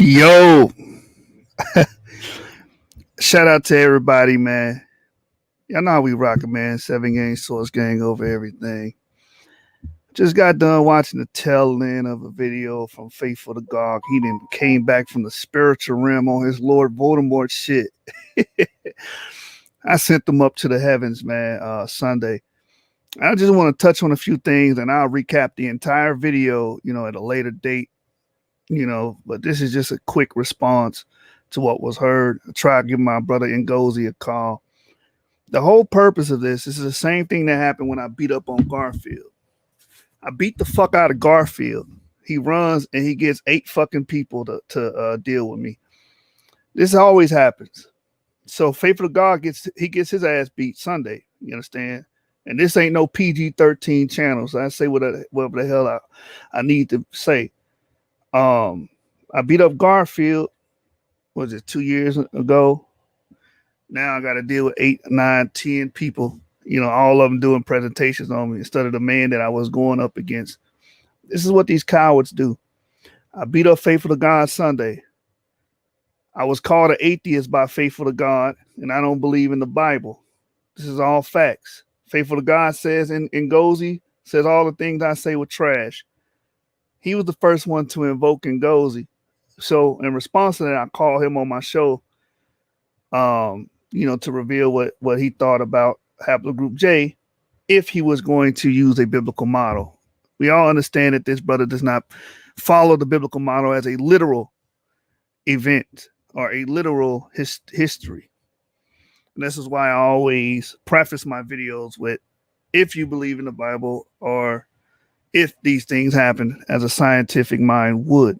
Yo, shout out to everybody, man. Y'all know how we rockin', man. 7 gang, source gang over everything. Just got done watching the tail end of a video from Faithful to God. He then came back from the spiritual realm on his Lord Voldemort shit. I sent them up to the heavens, man, Sunday. I just want to touch on a few things and I'll recap the entire video, at a later date, but this is just a quick response to what was heard. I tried to give my brother Ngozi a call. The whole purpose of this is the same thing that happened when I beat up on Garfield. I beat the fuck out of Garfield. He runs and he gets 8 fucking people to deal with me. This always happens. So Faithful to God gets his ass beat Sunday. You understand? And this ain't no PG-13 channel. So I say whatever the hell I need to say. I beat up Garfield. Was it 2 years ago? Now I got to deal with 8, 9, 10 people. All of them doing presentations on me instead of the man that I was going up against. This is what these cowards do. I beat up Faithful to God Sunday. I was called an atheist by Faithful to God, and I don't believe in the Bible. This is all facts. Faithful to God says in Ngozi, says all the things I say were trash. He was the first one to invoke Ngozi. So in response to that, I called him on my show, to reveal what he thought about haplogroup J if he was going to use a biblical model. We all understand that this brother does not follow the biblical model as a literal event or a literal history. And this is why I always preface my videos with, if you believe in the Bible or if these things happen as a scientific mind would.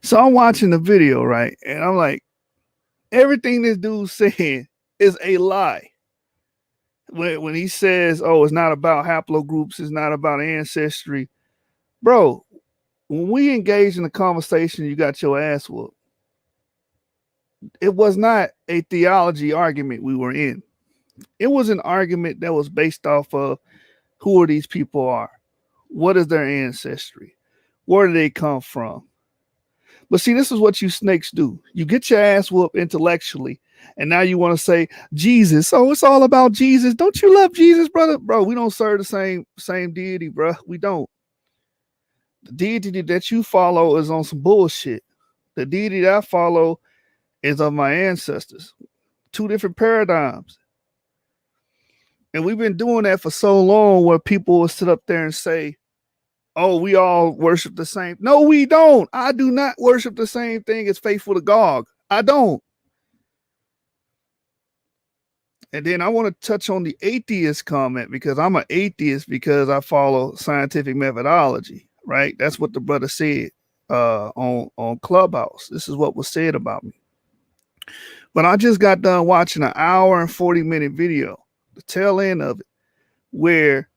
So I'm watching the video, right? And I'm like, everything this dude's saying is a lie. When he says, oh, it's not about haplogroups, it's not about ancestry. Bro, when we engage in a conversation, you got your ass whooped. It was not a theology argument we were in. It was an argument that was based off of who are these people are? What is their ancestry? Where do they come from? But see, this is what you snakes do. You get your ass whooped intellectually, and now you want to say Jesus. Oh, it's all about Jesus. Don't you love Jesus, brother? Bro, we don't serve the same deity, bro. We don't. The deity that you follow is on some bullshit. The deity that I follow is of my ancestors. 2 different paradigms. And we've been doing that for so long where people will sit up there and say, oh, we all worship the same. No, we don't. I do not worship the same thing as Faithful to God. I don't. And then I want to touch on the atheist comment because I'm an atheist because I follow scientific methodology, right? That's what the brother said on Clubhouse. This is what was said about me. But I just got done watching an hour and 40-minute video, the tail end of it, where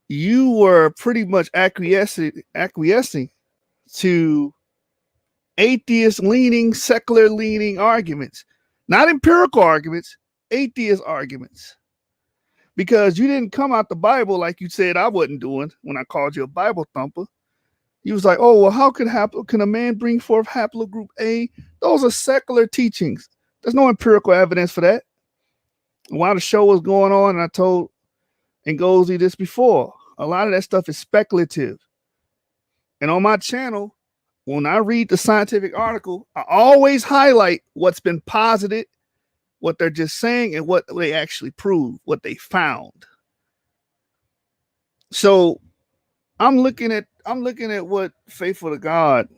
you were pretty much acquiescing to atheist-leaning, secular-leaning arguments, not empirical arguments, atheist arguments. Because you didn't come out the Bible like you said I wasn't doing when I called you a Bible thumper. You was like, oh, well, how can a man bring forth haplogroup A? Those are secular teachings. There's no empirical evidence for that. While the show was going on, and I told Ngozi this before, a lot of that stuff is speculative. And on my channel, when I read the scientific article, I always highlight what's been posited, what they're just saying, and what they actually prove, what they found. So I'm looking at what Faithful to God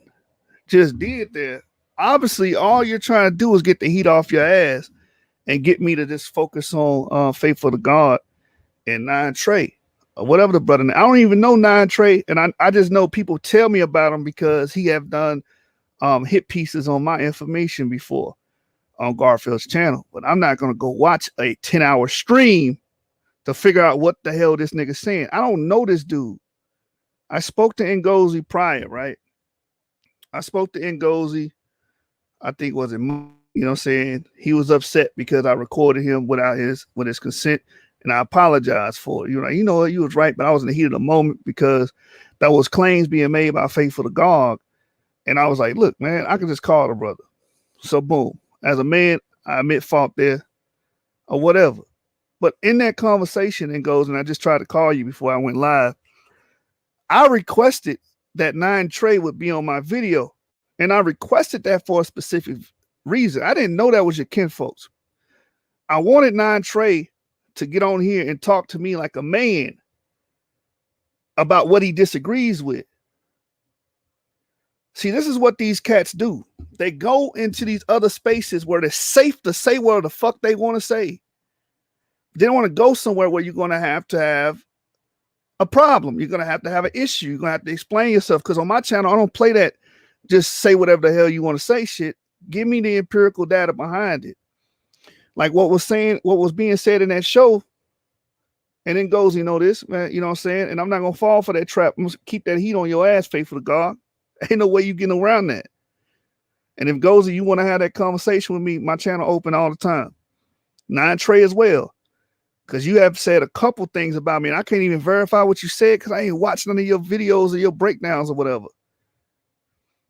just did there. Obviously, all you're trying to do is get the heat off your ass and get me to just focus on Faithful to God and Nine Trey or whatever the brother. I don't even know Nine Trey, and I just know people tell me about him because he have done hit pieces on my information before on Garfield's channel. But I'm not going to go watch a 10-hour stream to figure out what the hell this nigga's saying. I don't know this dude. I spoke to Ngozi prior, right? I spoke to Ngozi, I think was it, saying he was upset because I recorded him with his consent, and I apologized for it. You know what, you was right, but I was in the heat of the moment because that was claims being made by Faithful to God And I was like, look, man, I can just call the brother. So boom. As a man, I admit fault there or whatever. But in that conversation, it goes, and I just tried to call you before I went live. I requested that 9Trey would be on my video. And I requested that for a specific reason. I didn't know that was your kinfolks. I wanted 9Trey to get on here and talk to me like a man about what he disagrees with. See, this is what these cats do. They go into these other spaces where it's safe to say what the fuck they want to say. They don't want to go somewhere where you're going to have a problem. You're going to have an issue. You're going to have to explain yourself. Because on my channel, I don't play that just say whatever the hell you want to say shit. Give me the empirical data behind it. Like what was being said in that show. And then goes, you know this, man, you know what I'm saying? And I'm not going to fall for that trap. I'm going to keep that heat on your ass, faithful to God. Ain't no way you getting around that. And if Gozy, you want to have that conversation with me, my channel open all the time. 9Trey as well. Because you have said a couple things about me, and I can't even verify what you said because I ain't watched none of your videos or your breakdowns or whatever.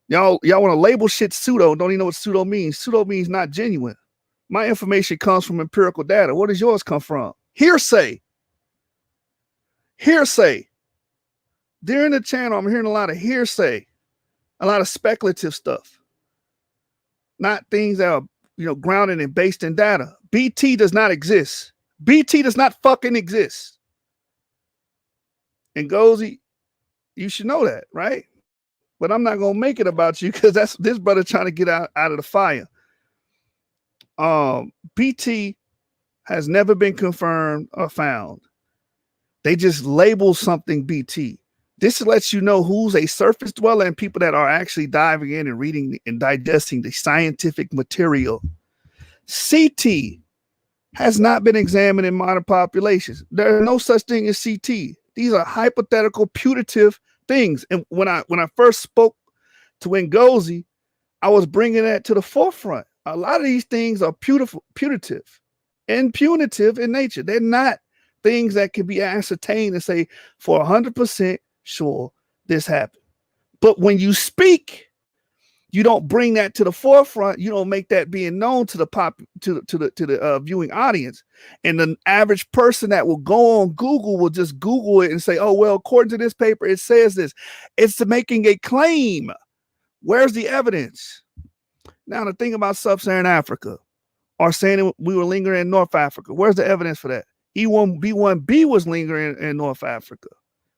Y'all want to label shit pseudo, don't even know what pseudo means. Pseudo means not genuine. My information comes from empirical data. Where does yours come from? Hearsay. Hearsay. During the channel, I'm hearing a lot of hearsay, a lot of speculative stuff, not things that are, grounded and based in data. BT does not exist. BT does not fucking exist. And Gozy, you should know that, right? But I'm not gonna make it about you because that's this brother trying to get out of the fire. BT has never been confirmed or found. They just label something BT. This lets you know who's a surface dweller and people that are actually diving in and reading and digesting the scientific material. CT has not been examined in modern populations. There is no such thing as CT. These are hypothetical, putative things. And when I first spoke to Ngozi, I was bringing that to the forefront. A lot of these things are putative and punitive in nature. They're not things that can be ascertained and say for 100% sure this happened. But when you speak, you don't bring that to the forefront. You don't make that being known to the viewing audience. And the average person that will go on Google will just Google it and say, oh, well, according to this paper, it says this. It's making a claim. Where's the evidence? Now, the thing about sub-Saharan Africa, or saying we were lingering in North Africa, where's the evidence for that? E1B1B was lingering in North Africa.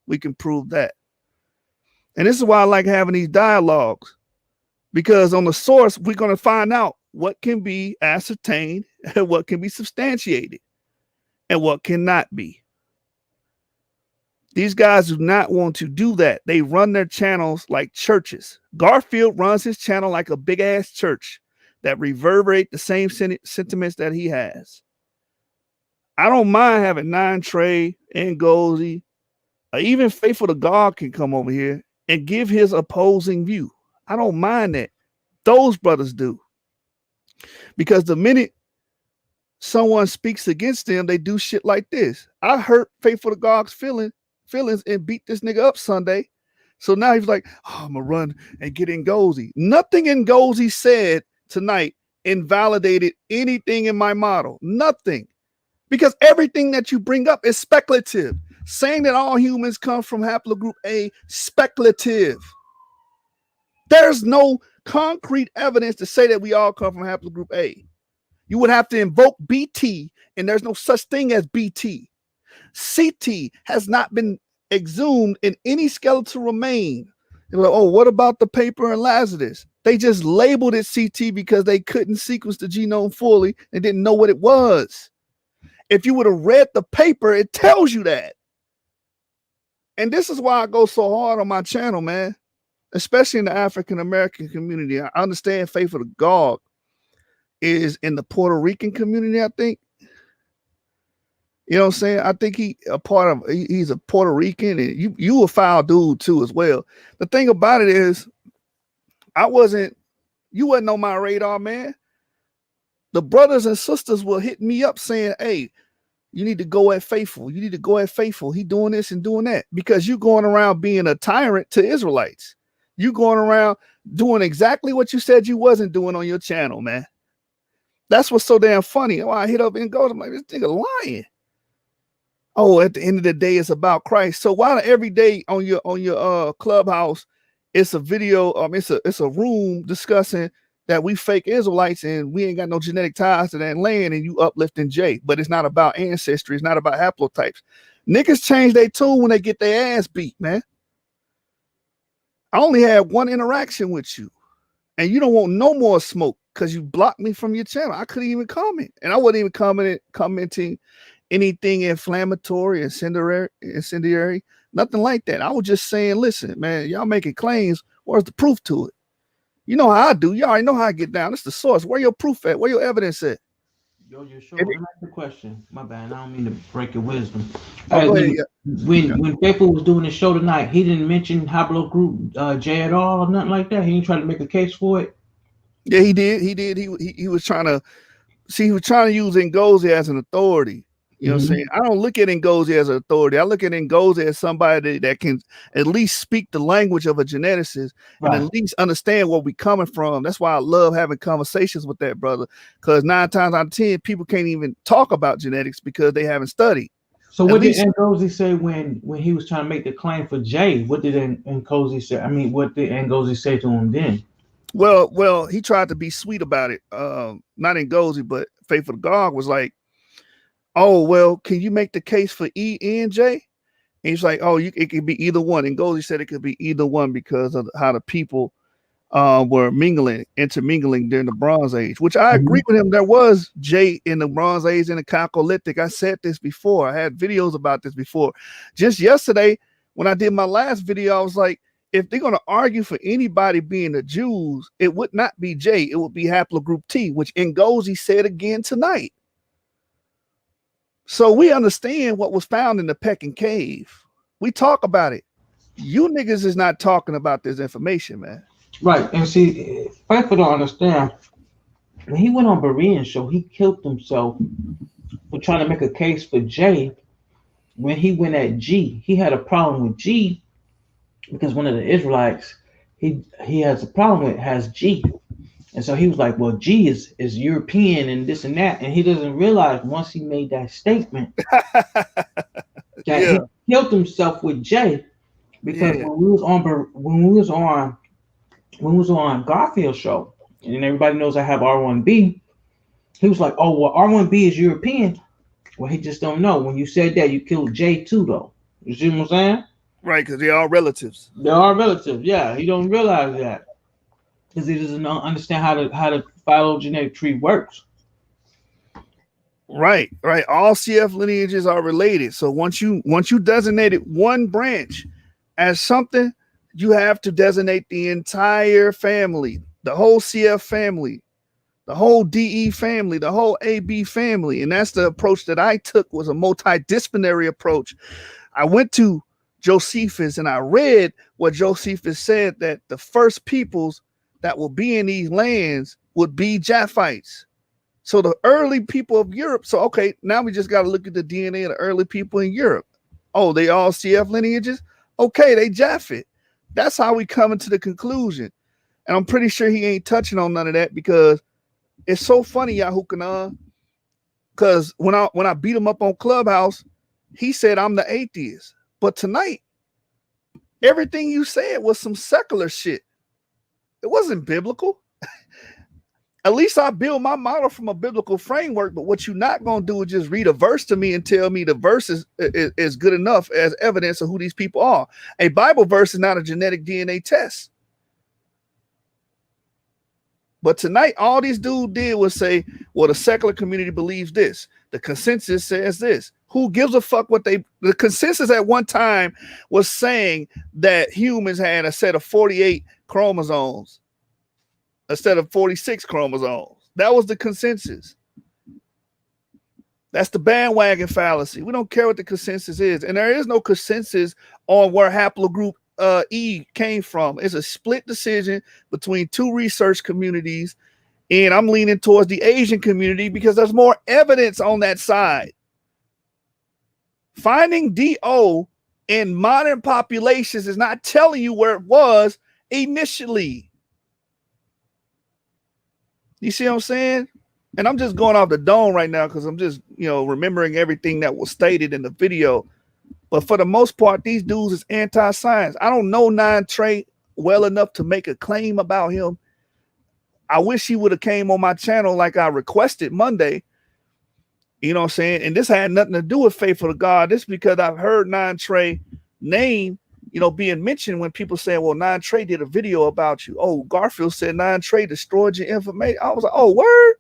We can prove that. And this is why I like having these dialogues. Because on the source, we're going to find out what can be ascertained and what can be substantiated and what cannot be. These guys do not want to do that. They run their channels like churches. Garfield runs his channel like a big ass church that reverberate the same sentiments that he has. I don't mind having 9Trey and Ngozi, or even Faithful to God can come over here and give his opposing view. I don't mind that. Those brothers do. Because the minute someone speaks against them, they do shit like this. I hurt Faithful to God's feelings and beat this nigga up Sunday. So now he's like, oh, I'm going to run and get Ngozi. Nothing Ngozi said tonight invalidated anything in my model. Nothing. Because everything that you bring up is speculative. Saying that all humans come from haplogroup A, speculative. There's no concrete evidence to say that we all come from haplogroup A. You would have to invoke BT, and there's no such thing as BT. CT has not been exhumed in any skeletal remain. They're like, oh, what about the paper in Lazarus? They just labeled it CT because they couldn't sequence the genome fully and didn't know what it was. If you would have read the paper, it tells you that. And this is why I go so hard on my channel, man. Especially in the African-American community. I understand Faithful to God is in the Puerto Rican community, I think. You know what I'm saying? I think he's a Puerto Rican, and you a foul dude too as well. The thing about it is, you wasn't on my radar, man. The brothers and sisters were hitting me up saying, hey, you need to go at Faithful. You need to go at Faithful. He doing this and doing that. Because you going around being a tyrant to Israelites. You going around doing exactly what you said you wasn't doing on your channel, man. That's what's so damn funny. Why I hit up and go, I'm like, this nigga lying. Oh, at the end of the day, it's about Christ. So why every day on your clubhouse, it's a video, it's a room discussing that we fake Israelites and we ain't got no genetic ties to that land, and you uplifting Jay, but it's not about ancestry, it's not about haplotypes. Niggas change their tune when they get their ass beat, man. I only had one interaction with you, and you don't want no more smoke because you blocked me from your channel. I couldn't even comment, and I wasn't even commenting anything inflammatory, incendiary, nothing like that. I was just saying, listen, man, y'all making claims. Where's the proof to it? You know how I do. You already know how I get down. It's the source. Where your proof at? Where your evidence at? Yo, you're sure. Let me ask the question. My bad. I don't mean to break your wisdom. Oh, go ahead. When Faithful was doing the show tonight, he didn't mention Haplogroup J at all or nothing like that. He didn't try to make a case for it. Yeah, he did. He was trying to see. He was trying to use Ngozi as an authority. You know what I'm saying? I don't look at Ngozi as an authority. I look at Ngozi as somebody that can at least speak the language of a geneticist and at least understand where we're coming from. That's why I love having conversations with that brother, because 9 times out of 10, people can't even talk about genetics because they haven't studied. So what did Ngozi say when he was trying to make the claim for Jay? What did Ngozi say? I mean, what did Ngozi say to him then? Well, he tried to be sweet about it. Not Ngozi, but Faithful to God was like, oh, well, can you make the case for E and J? And he's like, oh, it could be either one. And Ngozi said it could be either one because of how the people were intermingling during the Bronze Age, which I agree with him. There was J in the Bronze Age and the Chalcolithic. I said this before. I had videos about this before. Just yesterday, when I did my last video, I was like, if they're going to argue for anybody being the Jews, it would not be J. It would be haplogroup T, which Ngozi said again tonight. So we understand what was found in the Pecking Cave. We talk about it. You niggas is not talking about this information, man. Right. And see, Faithful don't understand. When he went on Berean's show, he killed himself for trying to make a case for J. When he went at G, he had a problem with G because one of the Israelites he has a problem with has G. And so he was like, well, G is European and this and that. And he doesn't realize once he made that statement that he killed himself with J, because when we was on Garfield's show, and everybody knows I have R1B, he was like, oh, well, R1B is European. Well, he just don't know. When you said that, you killed J too, though. You see what I'm saying? Right, because they are relatives. They are relatives, yeah. He don't realize that, because he doesn't understand how the phylogenetic tree works. Right. All CF lineages are related. So once you designated one branch as something, you have to designate the entire family, the whole CF family, the whole DE family, the whole AB family. And that's the approach that I took, was a multidisciplinary approach. I went to Josephus and I read what Josephus said, that the first peoples that will be in these lands would be Japhites. So the early people of Europe. So, okay, now we just got to look at the DNA of the early people in Europe. Oh, they all CF lineages? Okay, they Japheth. That's how we come into the conclusion. And I'm pretty sure he ain't touching on none of that, because it's so funny, Yahoo Kanan, because when I beat him up on Clubhouse, he said I'm the atheist. But tonight, everything you said was some secular shit. It wasn't biblical. At least I build my model from a biblical framework. But what you're not going to do is just read a verse to me and tell me the verse is good enough as evidence of who these people are. A Bible verse is not a genetic DNA test. But tonight, all these dudes did was say, well, the secular community believes this. The consensus says this. Who gives a fuck what the consensus at one time was saying that humans had a set of 48 chromosomes instead of 46 chromosomes. That was the consensus. That's the bandwagon fallacy. We don't care what the consensus is. And there is no consensus on where haplogroup E came from. It's a split decision between two research communities. And I'm leaning towards the Asian community because there's more evidence on that side. Finding DO in modern populations is not telling you where it was initially. You see what I'm saying? And I'm just going off the dome right now because I'm just, remembering everything that was stated in the video. But for the most part, these dudes is anti-science. I don't know Nine Trey well enough to make a claim about him. I wish he would have came on my channel like I requested Monday. You know what I'm saying? And this had nothing to do with Faithful to God. This is because I've heard Nine Trey name, being mentioned when people say, well, Nine Trey did a video about you. Oh, Garfield said Nine Trey destroyed your information. I was like, oh, word?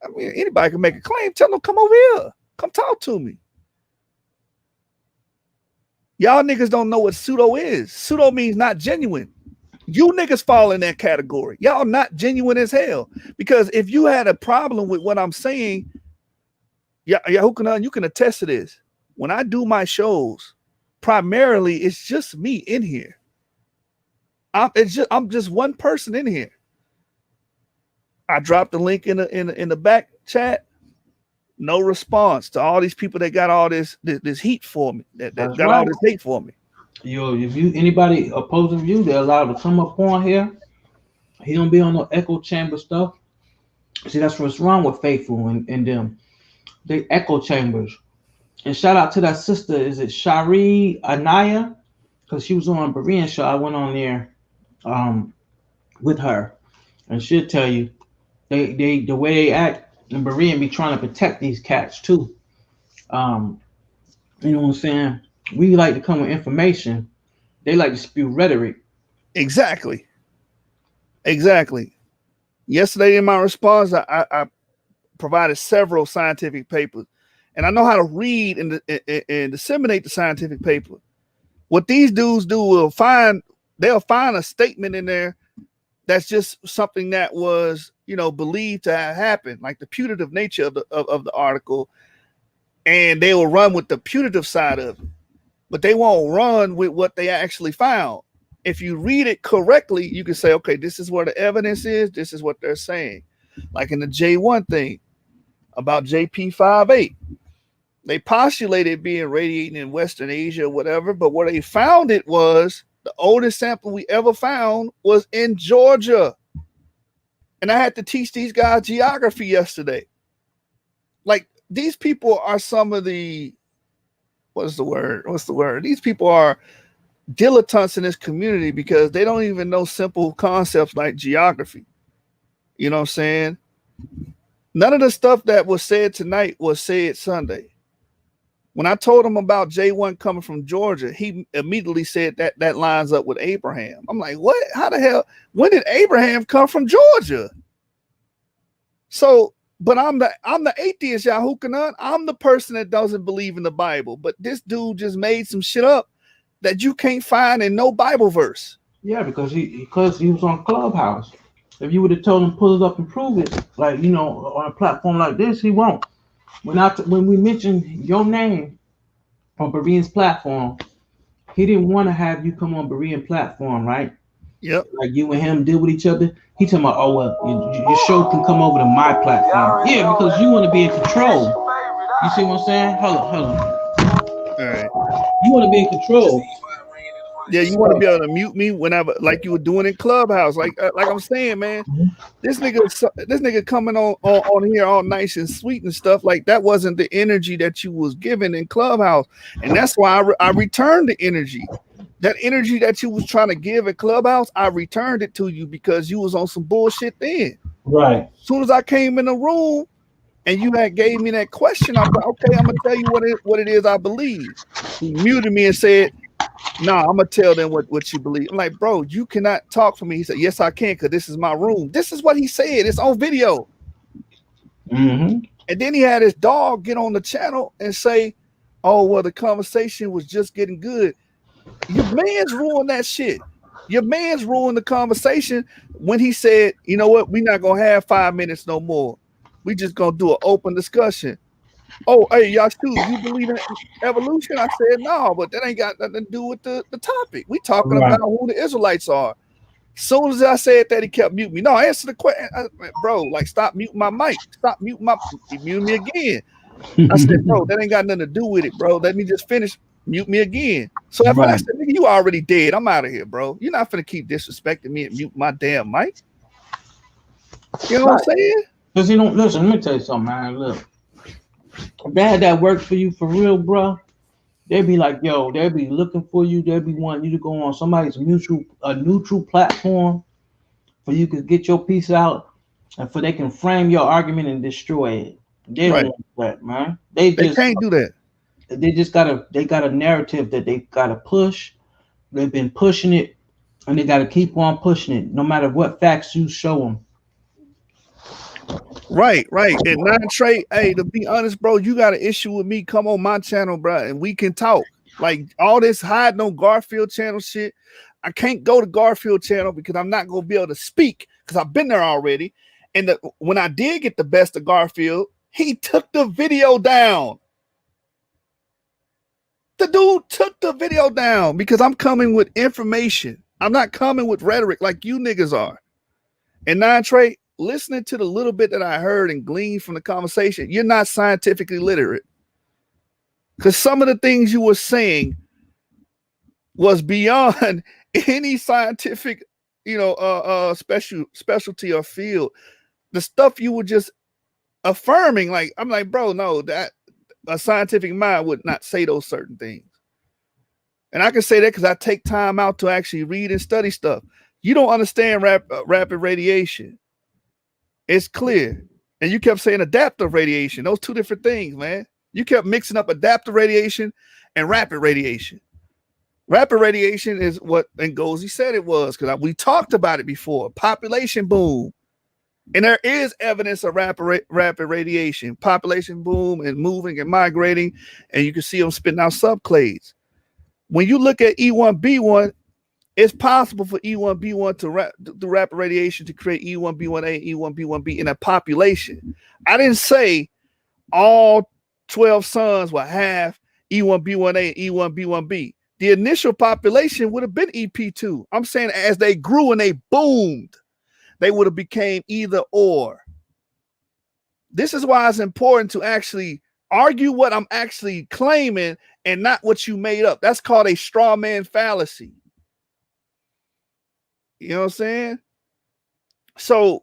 I mean, anybody can make a claim. Tell them, come over here. Come talk to me. Y'all niggas don't know what pseudo is. Pseudo means not genuine. You niggas fall in that category. Y'all not genuine as hell. Because if you had a problem with what I'm saying, you can attest to this. When I do my shows, primarily it's just me in here. I'm just one person in here. I dropped the link in the back chat. No response to all these people that got all this heat for me. That got right. All this hate for me. Yo, if anybody opposing you, they're allowed to come up on here. He don't be on no echo chamber stuff. See, that's what's wrong with Faithful and them. They echo chambers. And shout out to that sister. Is it Shari Anaya? Because she was on Berean show. I went on there with her, and she'll tell you they the way they act. And Berean be trying to protect these cats too. You know what I'm saying? We like to come with information. They like to spew rhetoric. Exactly. Yesterday in my response, I provided several scientific papers, and I know how to read and disseminate the scientific paper. What these dudes do they'll find a statement in there that's just something that was, believed to have happened, like the putative nature of the article, and they will run with the putative side of it, but they won't run with what they actually found. If you read it correctly, you can say, okay, this is where the evidence is. This is what they're saying. Like in the J1 thing about JP58, they postulated being radiating in Western Asia or whatever, but what they found it was the oldest sample we ever found was in Georgia. And I had to teach these guys geography yesterday. Like, these people are some of the, what's the word? These people are dilettantes in this community because they don't even know simple concepts like geography. You know what I'm saying? None of the stuff that was said tonight was said Sunday. When I told him about J1 coming from Georgia, he immediately said that lines up with Abraham. I'm like, what? How the hell? When did Abraham come from Georgia? So, but I'm the atheist, Yahoo Kanan. I'm the person that doesn't believe in the Bible. But this dude just made some shit up that you can't find in no Bible verse. Yeah, because he was on Clubhouse. If you would have told him pull it up and prove it, like, on a platform like this, he won't. When we mentioned your name on Berean's platform, he didn't want to have you come on Berean platform, right? Yep. Like you and him deal with each other. He talking about, oh well, your show can come over to my platform. Yeah, because you want to be in control. You see what I'm saying? Hold on. All right. You want to be in control. Yeah, you want to be able to mute me whenever, like you were doing in Clubhouse. Like I'm saying, man, this nigga coming on here all nice and sweet and stuff. Like that wasn't the energy that you was giving in Clubhouse, and that's why I returned the energy. That energy that you was trying to give in Clubhouse, I returned it to you because you was on some bullshit then. Right. As soon as I came in the room and you had gave me that question, I'm like, okay, I'm gonna tell you what it is I believe. He muted me and said, "Nah, I'm gonna tell them what you believe." I'm like, bro, you cannot talk for me. He said, "Yes, I can, because this is my room." This is what he said. It's on video. Mm-hmm. And then he had his dog get on the channel and say, "Oh, well, the conversation was just getting good." Your man's ruined that shit. Your man's ruined the conversation when he said, "You know what? We're not gonna have 5 minutes no more. We just gonna do an open discussion." Oh, hey, y'all, you believe in evolution? I said, no, but that ain't got nothing to do with the topic. We talking about who the Israelites are. Soon as I said that, he kept muting me. No, answer the question. Bro, like, stop muting my mic. Stop muting he muted me again. I said, bro, that ain't got nothing to do with it, bro. Let me just finish. Mute me again. So after I said, You already dead. I'm out of here, bro. You're not finna keep disrespecting me and mute my damn mic. You know what I'm saying? Because you don't listen. Let me tell you something, man. Look, if they had that work for you for real, bro, they'd be like, yo, they'd be looking for you. They'd be wanting you to go on somebody's neutral platform for you to get your piece out and for they can frame your argument and destroy it. They don't Right. want that, man. They can't do that. They got a narrative that they gotta push. They've been pushing it, and they gotta keep on pushing it, no matter what facts you show them. Right. And Nine Trey, hey, to be honest, bro, you got an issue with me. Come on my channel, bro, and we can talk. Like all this hiding on Garfield channel shit. I can't go to Garfield channel because I'm not gonna be able to speak because I've been there already. And when I did get the best of Garfield, he took the video down. The dude took the video down because I'm coming with information. I'm not coming with rhetoric like you niggas are. And Nine Trey, listening to the little bit that I heard and gleaned from the conversation, you're not scientifically literate. Because some of the things you were saying was beyond any scientific, specialty or field. The stuff you were just affirming, like, I'm like, bro, no, that a scientific mind would not say those certain things. And I can say that because I take time out to actually read and study stuff. You don't understand rapid radiation. It's clear. And you kept saying adaptive radiation. Those two different things, man. You kept mixing up adaptive radiation and rapid radiation. Rapid radiation is what Ngozi said it was, because we talked about it before. Population boom. And there is evidence of rapid radiation, population boom and moving and migrating, and you can see them spitting out subclades. When you look at E1B1, it's possible for E1B1 to do rapid radiation to create E1B1A and E1B1B in a population. I didn't say all 12 suns will have E1B1A and E1B1B. The initial population would have been EP2. I'm saying as they grew and they boomed, they would have became either or. This is why it's important to actually argue what I'm actually claiming and not what you made up. That's called a straw man fallacy. You know what I'm saying? So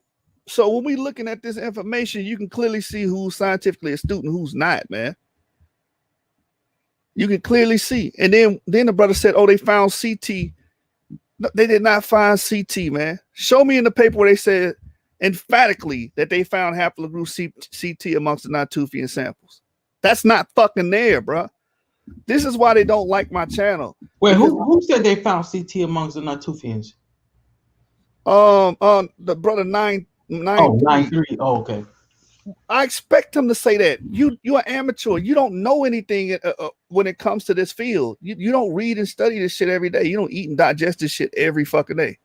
when we looking at this information, you can clearly see who's scientifically astute and who's not, man. You can clearly see. And then the brother said, oh, they found CT. No, they did not find CT, man. Show me in the paper where they said emphatically that they found haplogroup CT amongst the Natufian samples. That's not fucking there, bro. This is why they don't like my channel. Wait, who said they found CT amongst the Natufians? The brother 993. Oh, okay. I expect him to say that. You're an amateur. You don't know anything when it comes to this field. You don't read and study this shit every day. You don't eat and digest this shit every fucking day.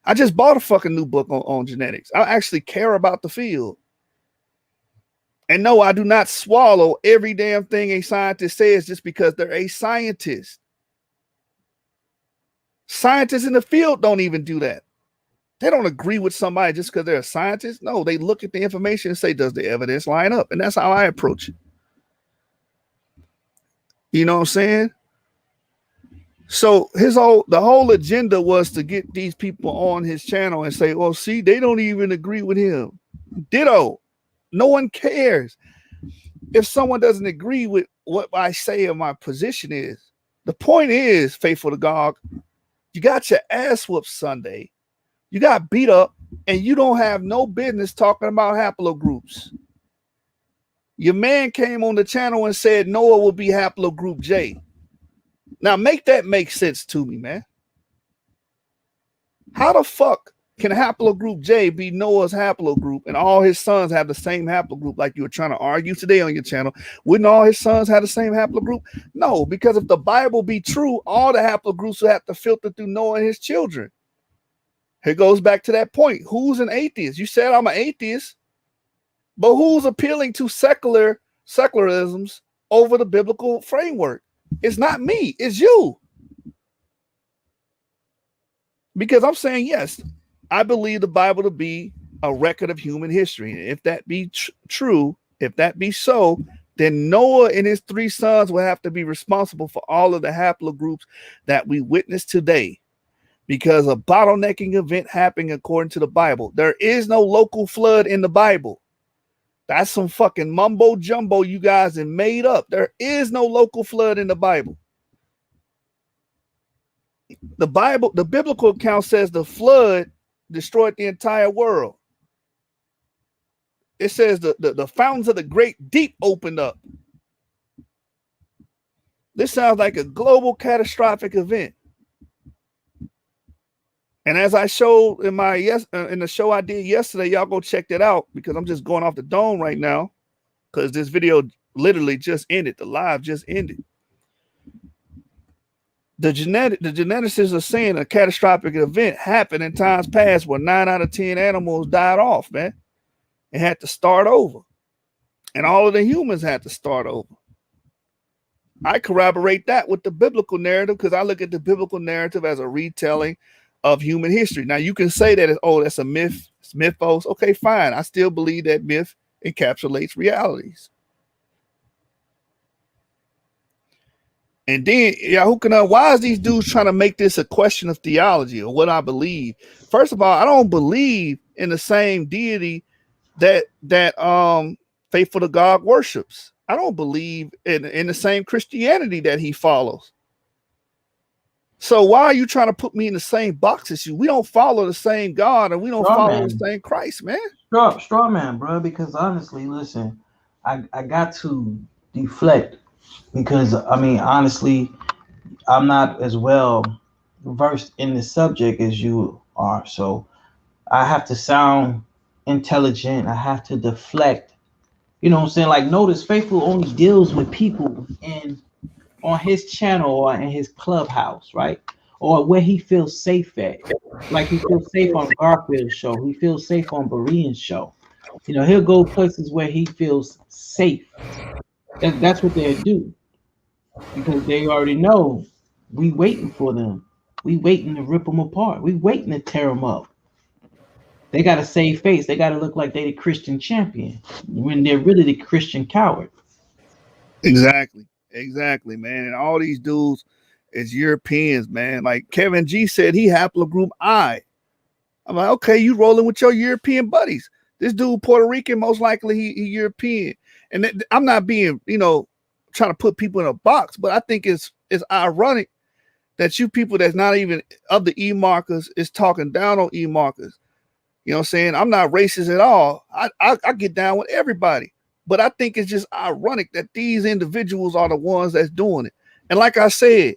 I just bought a fucking new book on genetics. I actually care about the field. And no, I do not swallow every damn thing a scientist says just because they're a scientist. Scientists in the field don't even do that. They don't agree with somebody just because they're a scientist. No, they look at the information and say, does the evidence line up? And that's how I approach it. You know what I'm saying? So the whole agenda was to get these people on his channel and say, well, see, they don't even agree with him. Ditto. No one cares. If someone doesn't agree with what I say or my position is, the point is, faithful to God, you got your ass whooped Sunday. You got beat up, and you don't have no business talking about haplogroups. Your man came on the channel and said Noah will be haplogroup J. Now make that make sense to me, man. How the fuck can haplogroup J be Noah's haplogroup and all his sons have the same haplogroup like you were trying to argue today on your channel? Wouldn't all his sons have the same haplogroup? No, because if the Bible be true, all the haplogroups will have to filter through Noah and his children. It goes back to that point. Who's an atheist? You said I'm an atheist, but who's appealing to secularisms over the biblical framework? It's not me. It's you. Because I'm saying, yes, I believe the Bible to be a record of human history. And if that be true, if that be so, then Noah and his 3 sons will have to be responsible for all of the haplogroups that we witness today, because a bottlenecking event happened according to the Bible. There is no local flood in the Bible. That's some fucking mumbo jumbo you guys have made up. There is no local flood in the Bible. The biblical account says the flood destroyed the entire world. It says the fountains of the great deep opened up. This sounds like a global catastrophic event. And as I showed in in the show I did yesterday, y'all go check that out, because I'm just going off the dome right now, because this video literally just ended. The live just ended. The geneticists are saying a catastrophic event happened in times past where 9 out of 10 animals died off, man. It had to start over. And all of the humans had to start over. I corroborate that with the biblical narrative, because I look at the biblical narrative as a retelling of human history. Now, you can say that, that's a myth, it's mythos. Okay, fine. I still believe that myth encapsulates realities. And then, why is these dudes trying to make this a question of theology or what I believe? First of all, I don't believe in the same deity that Faithful to God worships. I don't believe in the same Christianity that he follows. So why are you trying to put me in the same box as you? We don't follow the same God, and we don't follow the same Christ, man. Straw man, bro. Because honestly, listen, I got to deflect, because I mean, honestly, I'm not as well versed in the subject as you are. So I have to sound intelligent. I have to deflect. You know what I'm saying? Like, notice Faithful only deals with people on his channel or in his clubhouse, right? Or where he feels safe at. Like, he feels safe on Garfield's show. He feels safe on Berean's show. You know, he'll go places where he feels safe. That's what they'll do. Because they already know we waiting for them. We waiting to rip them apart. We waiting to tear them up. They got to save face. They got to look like they the Christian champion when they're really the Christian coward. Exactly, man. And all these dudes is Europeans, man. Like Kevin G said, he haplogroup I. I'm like, okay, you rolling with your European buddies. This dude Puerto Rican, most likely he European. And I'm not being, trying to put people in a box, but I think it's ironic that you people that's not even of the E markers is talking down on E markers. You know what I'm saying? I'm not racist at all. I get down with everybody. But I think it's just ironic that these individuals are the ones that's doing it. And like I said,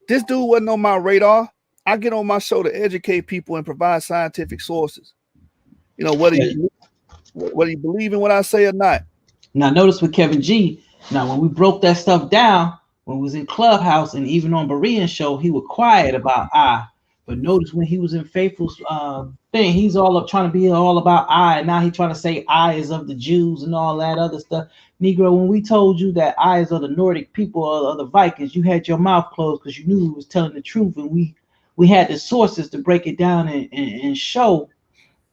this dude wasn't on my radar. I get on my show to educate people and provide scientific sources. Whether you believe in what I say or not. Now, notice with Kevin G, now when we broke that stuff down, when we was in Clubhouse and even on Berean's show, he was quiet about I. But notice when he was in Faithful's thing, he's all up trying to be all about I. And now he's trying to say I is of the Jews and all that other stuff. Negro, when we told you that I is of the Nordic people or the Vikings, you had your mouth closed because you knew we was telling the truth. And we had the sources to break it down and show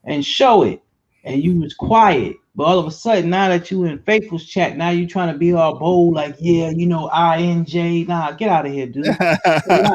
it. And you was quiet. But all of a sudden, now that you in Faithful's chat, now you trying to be all bold, like, yeah, INJ. Nah, get out of here, dude.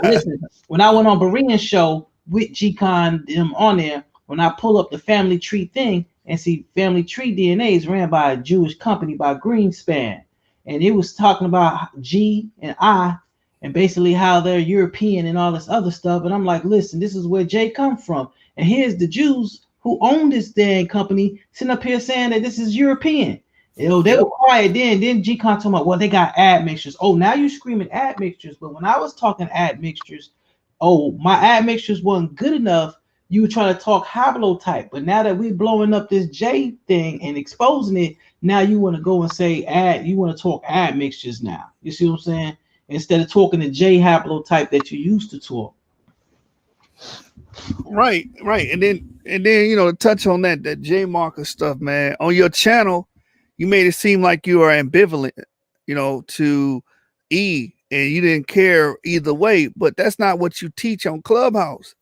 Listen, when I went on Berean's show with G-Con them on there, when I pull up the family tree thing and see family tree DNA is ran by a Jewish company by Greenspan. And it was talking about G and I and basically how they're European and all this other stuff. And I'm like, listen, this is where Jay come from. And here's the Jews who own this damn company sitting up here saying that this is European. They were quiet then. Then G-Con talking about, well, they got admixtures. Oh, now you screaming admixtures. But when I was talking admixtures, my admixtures wasn't good enough. You were trying to talk haplotype. But now that we're blowing up this J thing and exposing it, now you want to go and say you want to talk admixtures now. You see what I'm saying? Instead of talking the J haplotype that you used to talk. Right. And then to touch on that J marker stuff, man. On your channel, you made it seem like you are ambivalent, to E, and you didn't care either way. But that's not what you teach on Clubhouse.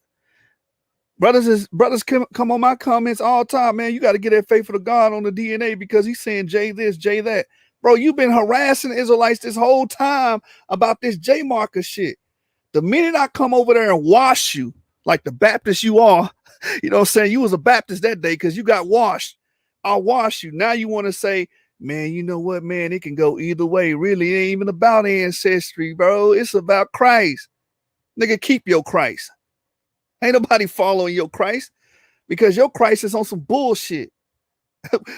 Brothers come on my comments all the time, man. You got to get that Faithful to God on the DNA because he's saying J this, J that. Bro, you've been harassing the Israelites this whole time about this J marker shit. The minute I come over there and wash you, like the Baptist you are, you know what I'm saying? You was a Baptist that day because you got washed. I'll wash you. Now you want to say, man, you know what, man? It can go either way. Really, it ain't even about ancestry, bro. It's about Christ. Nigga, keep your Christ. Ain't nobody following your Christ because your Christ is on some bullshit.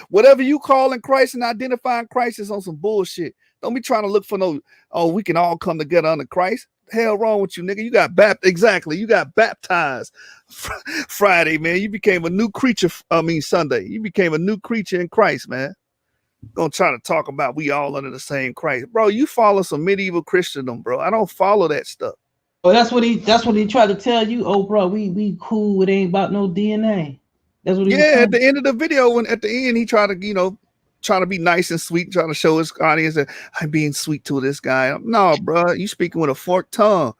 Whatever you calling Christ and identifying Christ is on some bullshit. Don't be trying to look for no, oh, we can all come together under Christ. The hell wrong with you, nigga? You got baptized. Exactly. You got baptized Friday, man. You became a new creature. Sunday. You became a new creature in Christ, man. Gonna try to talk about we all under the same Christ. Bro, you follow some medieval Christendom, bro. I don't follow that stuff. Oh, that's what he tried to tell you. Oh, bro, we cool. It ain't about no DNA. That's what he was saying. At the end of the video, when at the end he tried to, trying to be nice and sweet, trying to show his audience that I'm being sweet to this guy. No, bro, you speaking with a forked tongue.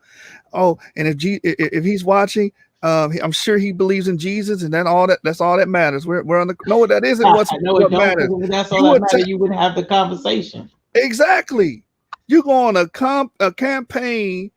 Oh, and if he's watching, I'm sure he believes in Jesus, and that's all that matters. We're on the no, what that isn't what matters. That's all that matters. You wouldn't have the conversation. Exactly. You go on a campaign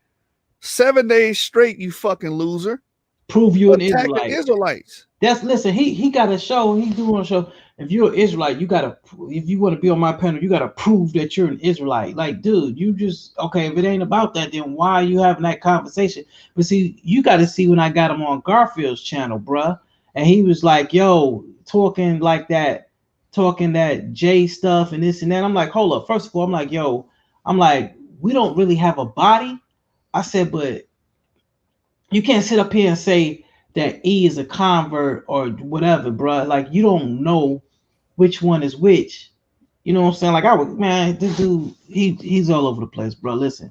7 days straight, you fucking loser. Prove you an Israelite. Israelites. Listen, he got a show. He's doing a show. If you're an Israelite, if you want to be on my panel, you gotta prove that you're an Israelite. Like, dude, you just okay. If it ain't about that, then why are you having that conversation? But see, you got to see when I got him on Garfield's channel, bruh, and he was like, "Yo, talking like that, talking that J stuff and this and that." I'm like, hold up. First of all, I'm like, yo, we don't really have a body. I said, but you can't sit up here and say that E is a convert or whatever, bro. Like, you don't know which one is which. You know what I'm saying? Like, this dude, he's all over the place, bro. Listen,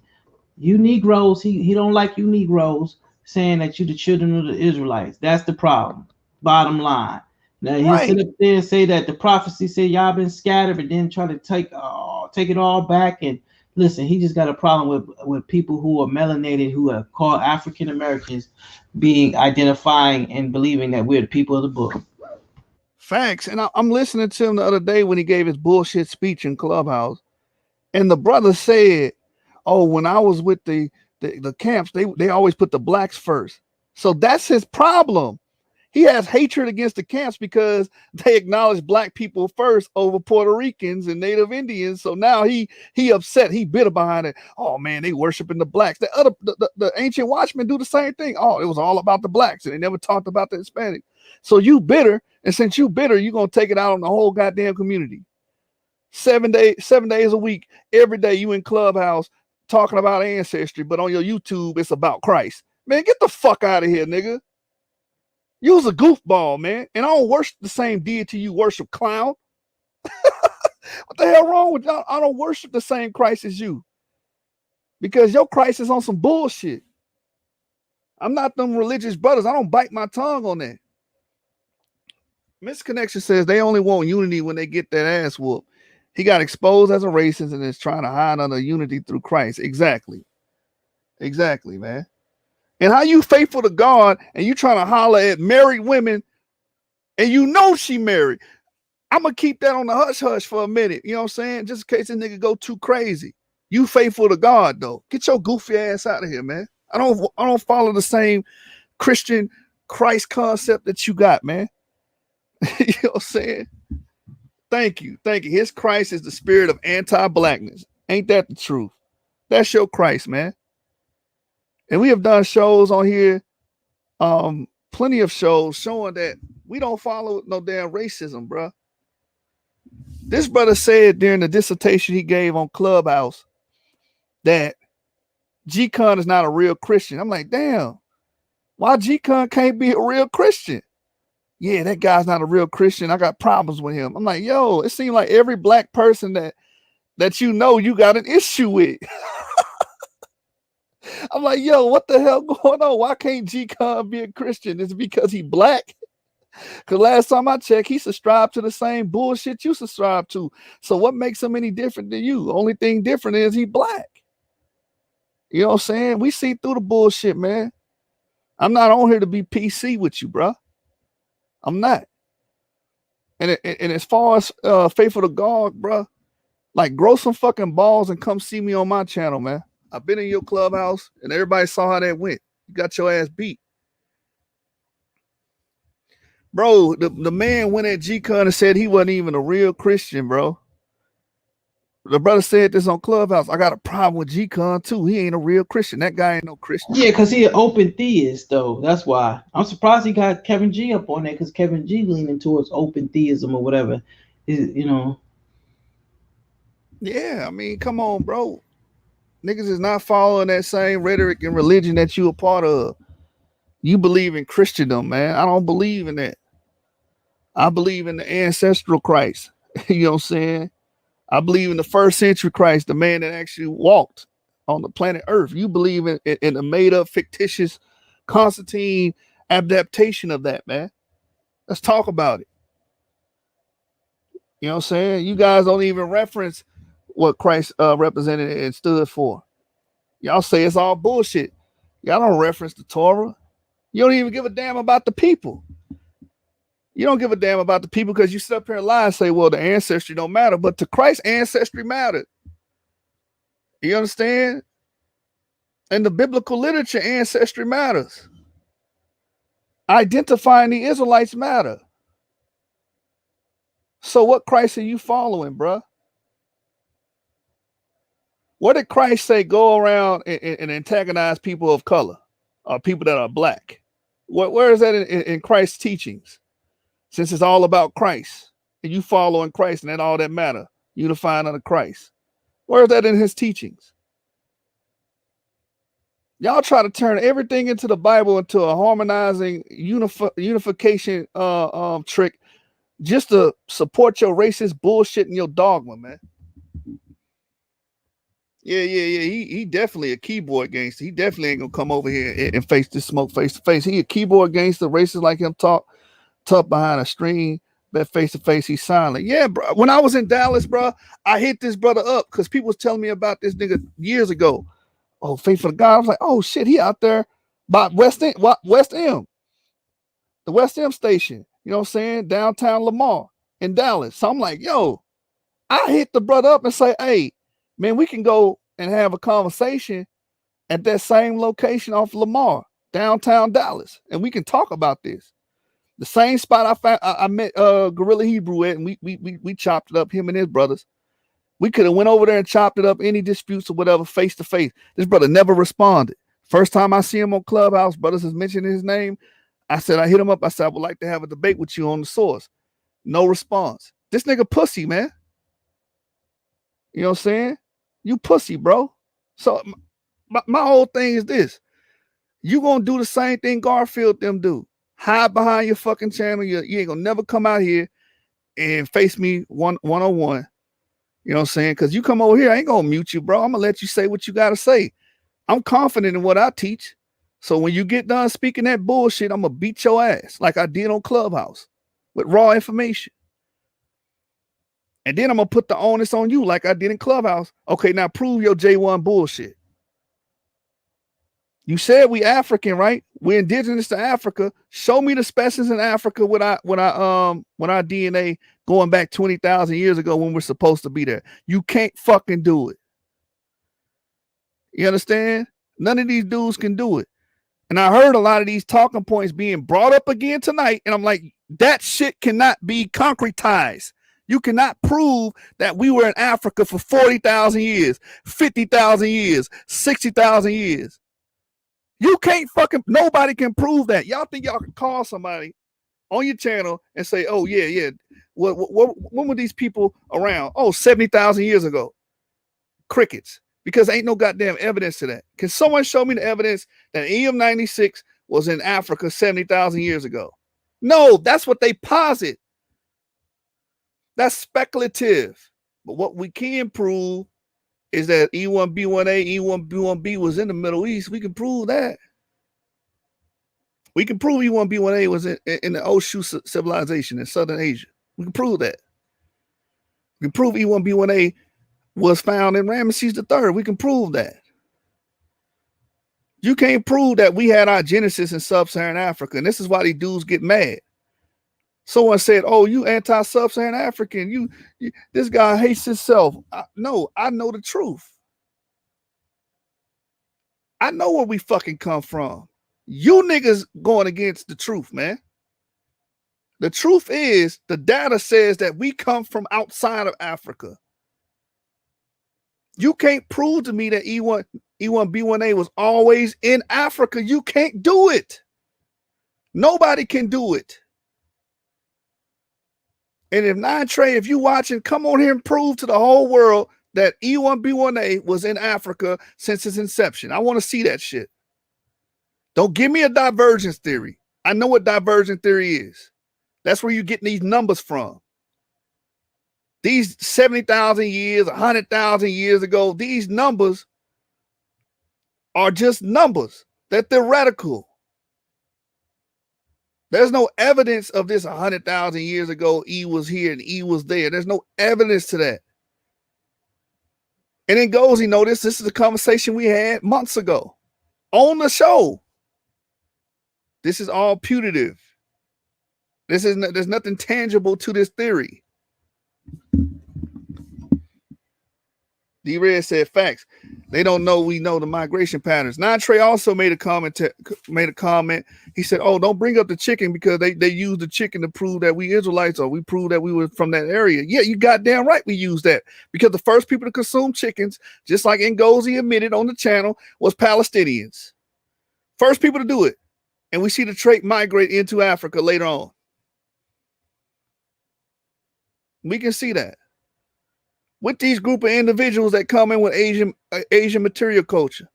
you Negroes, he don't like you Negroes saying that you the children of the Israelites. That's the problem. Bottom line. Now he'll sit up there and say that the prophecy said y'all been scattered, but then try to take it all back. And listen, he just got a problem with people who are melanated, who are called African Americans, identifying and believing that we're the people of the book. Facts. And I'm listening to him the other day when he gave his bullshit speech in Clubhouse, and the brother said, "Oh, when I was with the camps, they always put the blacks first." So that's his problem. He has hatred against the camps because they acknowledge black people first over Puerto Ricans and Native Indians. So now he upset. He bitter behind it. Oh man, they worshiping the blacks. The ancient watchmen do the same thing. Oh, it was all about the blacks, and they never talked about the Hispanic. So you bitter, and since you bitter, you're gonna take it out on the whole goddamn community. 7 days a week, every day you in Clubhouse talking about ancestry, but on your YouTube it's about Christ. Man, get the fuck out of here, nigga. You's a goofball, man. And I don't worship the same deity you worship, clown. What the hell wrong with y'all? I don't worship the same Christ as you. Because your Christ is on some bullshit. I'm not them religious brothers. I don't bite my tongue on that. Misconnection says they only want unity when they get that ass whooped. He got exposed as a racist and is trying to hide under unity through Christ. Exactly, man. And how you faithful to God and you trying to holler at married women and you know she married. I'm going to keep that on the hush hush for a minute. You know what I'm saying? Just in case this nigga go too crazy. You faithful to God, though. Get your goofy ass out of here, man. I don't follow the same Christian Christ concept that you got, man. You know what I'm saying? Thank you. His Christ is the spirit of anti-blackness. Ain't that the truth? That's your Christ, man. And we have done shows on here, plenty of shows showing that we don't follow no damn racism, bro. This brother said during the dissertation he gave on Clubhouse that G-Con is not a real Christian. I'm like, damn, why G-Con can't be a real Christian? Yeah, that guy's not a real Christian. I got problems with him. I'm like, yo, it seems like every black person that you got an issue with. I'm like, yo, what the hell going on? Why can't G-Con be a Christian? Is it because he black? Because last time I checked, he subscribed to the same bullshit you subscribe to. So what makes him any different than you? The only thing different is he black. You know what I'm saying? We see through the bullshit, man. I'm not on here to be PC with you, bro. I'm not. And as far as faithful to God, bro, Like, grow some fucking balls and come see me on my channel, man. I've been in your clubhouse and everybody saw how that went. You got your ass beat. Bro, the man went at G-Con and said he wasn't even a real Christian, bro. The brother said this on Clubhouse. I got a problem with G-Con too. He ain't a real Christian. That guy ain't no Christian. Yeah, because he an open theist, though. That's why. I'm surprised he got Kevin G up on there, because Kevin G leaning towards open theism or whatever. You know. Yeah, I mean, come on, bro. Niggas is not following that same rhetoric and religion that you a part of. You believe in Christendom, man. I don't believe in that. I believe in the ancestral Christ. You know what I'm saying? I believe in the first century Christ, the man that actually walked on the planet Earth. You believe in a made-up, fictitious Constantine adaptation of that, man. Let's talk about it. You know what I'm saying? You guys don't even reference what Christ represented and stood for. Y'all say it's all bullshit. Y'all don't reference the Torah. You don't even give a damn about the people. You don't give a damn about the people because you sit up here and lie and say, well, the ancestry don't matter. But to Christ, ancestry mattered. You understand? In the biblical literature, ancestry matters. Identifying the Israelites matter. So what Christ are you following, bruh? What did Christ say? Go around and antagonize people of color or people that are black? Where is that in Christ's teachings? Since it's all about Christ and you following Christ and that all that matter, unifying under Christ. Where is that in his teachings? Y'all try to turn everything into the Bible into a harmonizing unification trick just to support your racist bullshit and your dogma, man. Yeah. He definitely a keyboard gangster. He definitely ain't gonna come over here and face this smoke face to face. He a keyboard gangster. Racists like him talk tough behind a screen, but face to face he's silent. Yeah, bro. When I was in Dallas, bro, I hit this brother up because people was telling me about this nigga years ago. Oh, faithful to God. I was like, oh shit, he out there by West M, the West M station. You know what I'm saying? Downtown Lamar in Dallas. So I'm like, yo, I hit the brother up and say, hey, man, we can go and have a conversation at that same location off Lamar, downtown Dallas, and we can talk about this. The same spot I met Gorilla Hebrew at, and we chopped it up, him and his brothers. We could have went over there and chopped it up, any disputes or whatever, face to face. This brother never responded. First time I see him on Clubhouse, brothers is mentioning his name. I hit him up. I said, I would like to have a debate with you on the source. No response. This nigga pussy, man. You know what I'm saying? You pussy, bro. So my whole thing is this. You gonna do the same thing Garfield them do. Hide behind your fucking channel. You ain't gonna never come out here and face me one-on-one. You know what I'm saying? Because you come over here, I ain't gonna mute you, bro. I'm gonna let you say what you gotta say. I'm confident in what I teach. So when you get done speaking that bullshit, I'm gonna beat your ass like I did on Clubhouse with raw information. And then I'm gonna put the onus on you like I did in Clubhouse. Okay, now prove your J1 bullshit. You said we African, right? We're indigenous to Africa. Show me the specimens in Africa with our DNA going back 20,000 years ago when we're supposed to be there. You can't fucking do it. You understand? None of these dudes can do it. And I heard a lot of these talking points being brought up again tonight. And I'm like, that shit cannot be concretized. You cannot prove that we were in Africa for 40,000 years, 50,000 years, 60,000 years. You can't fucking, nobody can prove that. Y'all think y'all can call somebody on your channel and say, oh, yeah. When were these people around? Oh, 70,000 years ago. Crickets. Because ain't no goddamn evidence to that. Can someone show me the evidence that EM96 was in Africa 70,000 years ago? No, that's what they posit. That's speculative. But what we can prove is that E1B1A, E1B1B was in the Middle East. We can prove that. We can prove E1B1A was in the Oshu civilization in Southern Asia. We can prove that. We can prove E1B1A was found in Ramesses III. We can prove that. You can't prove that we had our genesis in sub-Saharan Africa. And this is why these dudes get mad. Someone said, "Oh, you anti-Sub-Saharan African. You this guy hates himself." No, I know the truth. I know where we fucking come from. You niggas going against the truth, man. The truth is, the data says that we come from outside of Africa. You can't prove to me that E1B1A was always in Africa. You can't do it. Nobody can do it. And if Nine Trey, if you watching, come on here and prove to the whole world that E1B1A was in Africa since its inception. I want to see that shit. Don't give me a divergence theory. I know what divergence theory is. That's where you're getting these numbers from. These 70,000 years, 100,000 years ago, these numbers are just numbers. They're theoretical. There's no evidence of this 100,000 years ago, E was here and E was there. There's no evidence to that. And then goes, this is a conversation we had months ago on the show. This is all putative. There's nothing tangible to this theory. D-Red said facts. They don't know we know the migration patterns. Nine Trey also made a comment. He said, "Oh, don't bring up the chicken because they use the chicken to prove that we Israelites or we prove that we were from that area." Yeah, you goddamn right we use that because the first people to consume chickens, just like Ngozi admitted on the channel, was Palestinians. First people to do it. And we see the trait migrate into Africa later on. We can see that. With these group of individuals that come in with Asian material culture.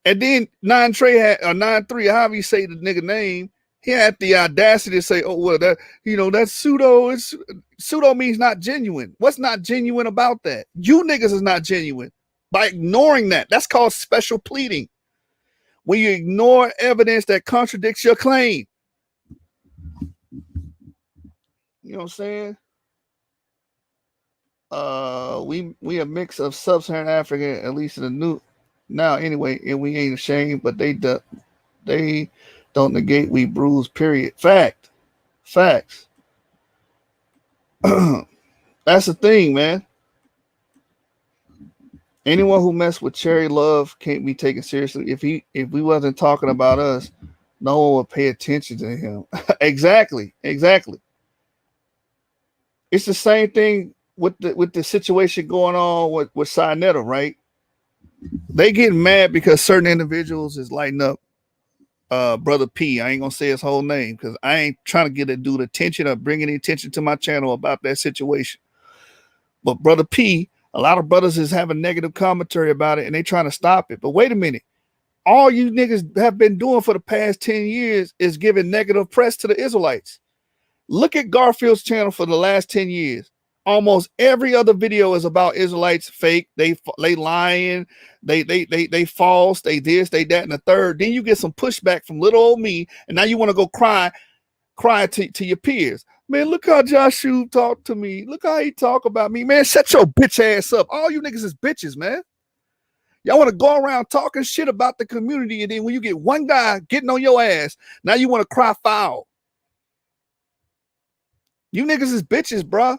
And then 9-3, however you say the nigga name, he had the audacity to say, "Oh, well, that's pseudo. Pseudo means not genuine." What's not genuine about that? You niggas is not genuine by ignoring that. That's called special pleading. When you ignore evidence that contradicts your claim. You know what I'm saying? We a mix of Sub-Saharan Africa, at least in the new now anyway, and we ain't ashamed, but they don't negate we bruise, period. Facts. That's the thing, man. Anyone who messed with Cherry Love can't be taken seriously. If we wasn't talking about us, no one would pay attention to him. Exactly. It's the same thing with the situation going on with Sinetta, right? They get mad because certain individuals is lighting up Brother P. I ain't gonna say his whole name because I ain't trying to get a dude attention or bring any attention to my channel about that situation. But Brother P, a lot of brothers is having negative commentary about it and they trying to stop it. But wait a minute. All you niggas have been doing for the past 10 years is giving negative press to the Israelites. Look at Garfield's channel for the last 10 years. Almost every other video is about Israelites fake. They lying. They false. They this, they that, and the third. Then you get some pushback from little old me, and now you want to go cry to your peers. Man, look how Joshua talked to me. Look how he talk about me. Man, shut your bitch ass up. All you niggas is bitches, man. Y'all want to go around talking shit about the community, and then when you get one guy getting on your ass, now you want to cry foul. You niggas is bitches, bruh.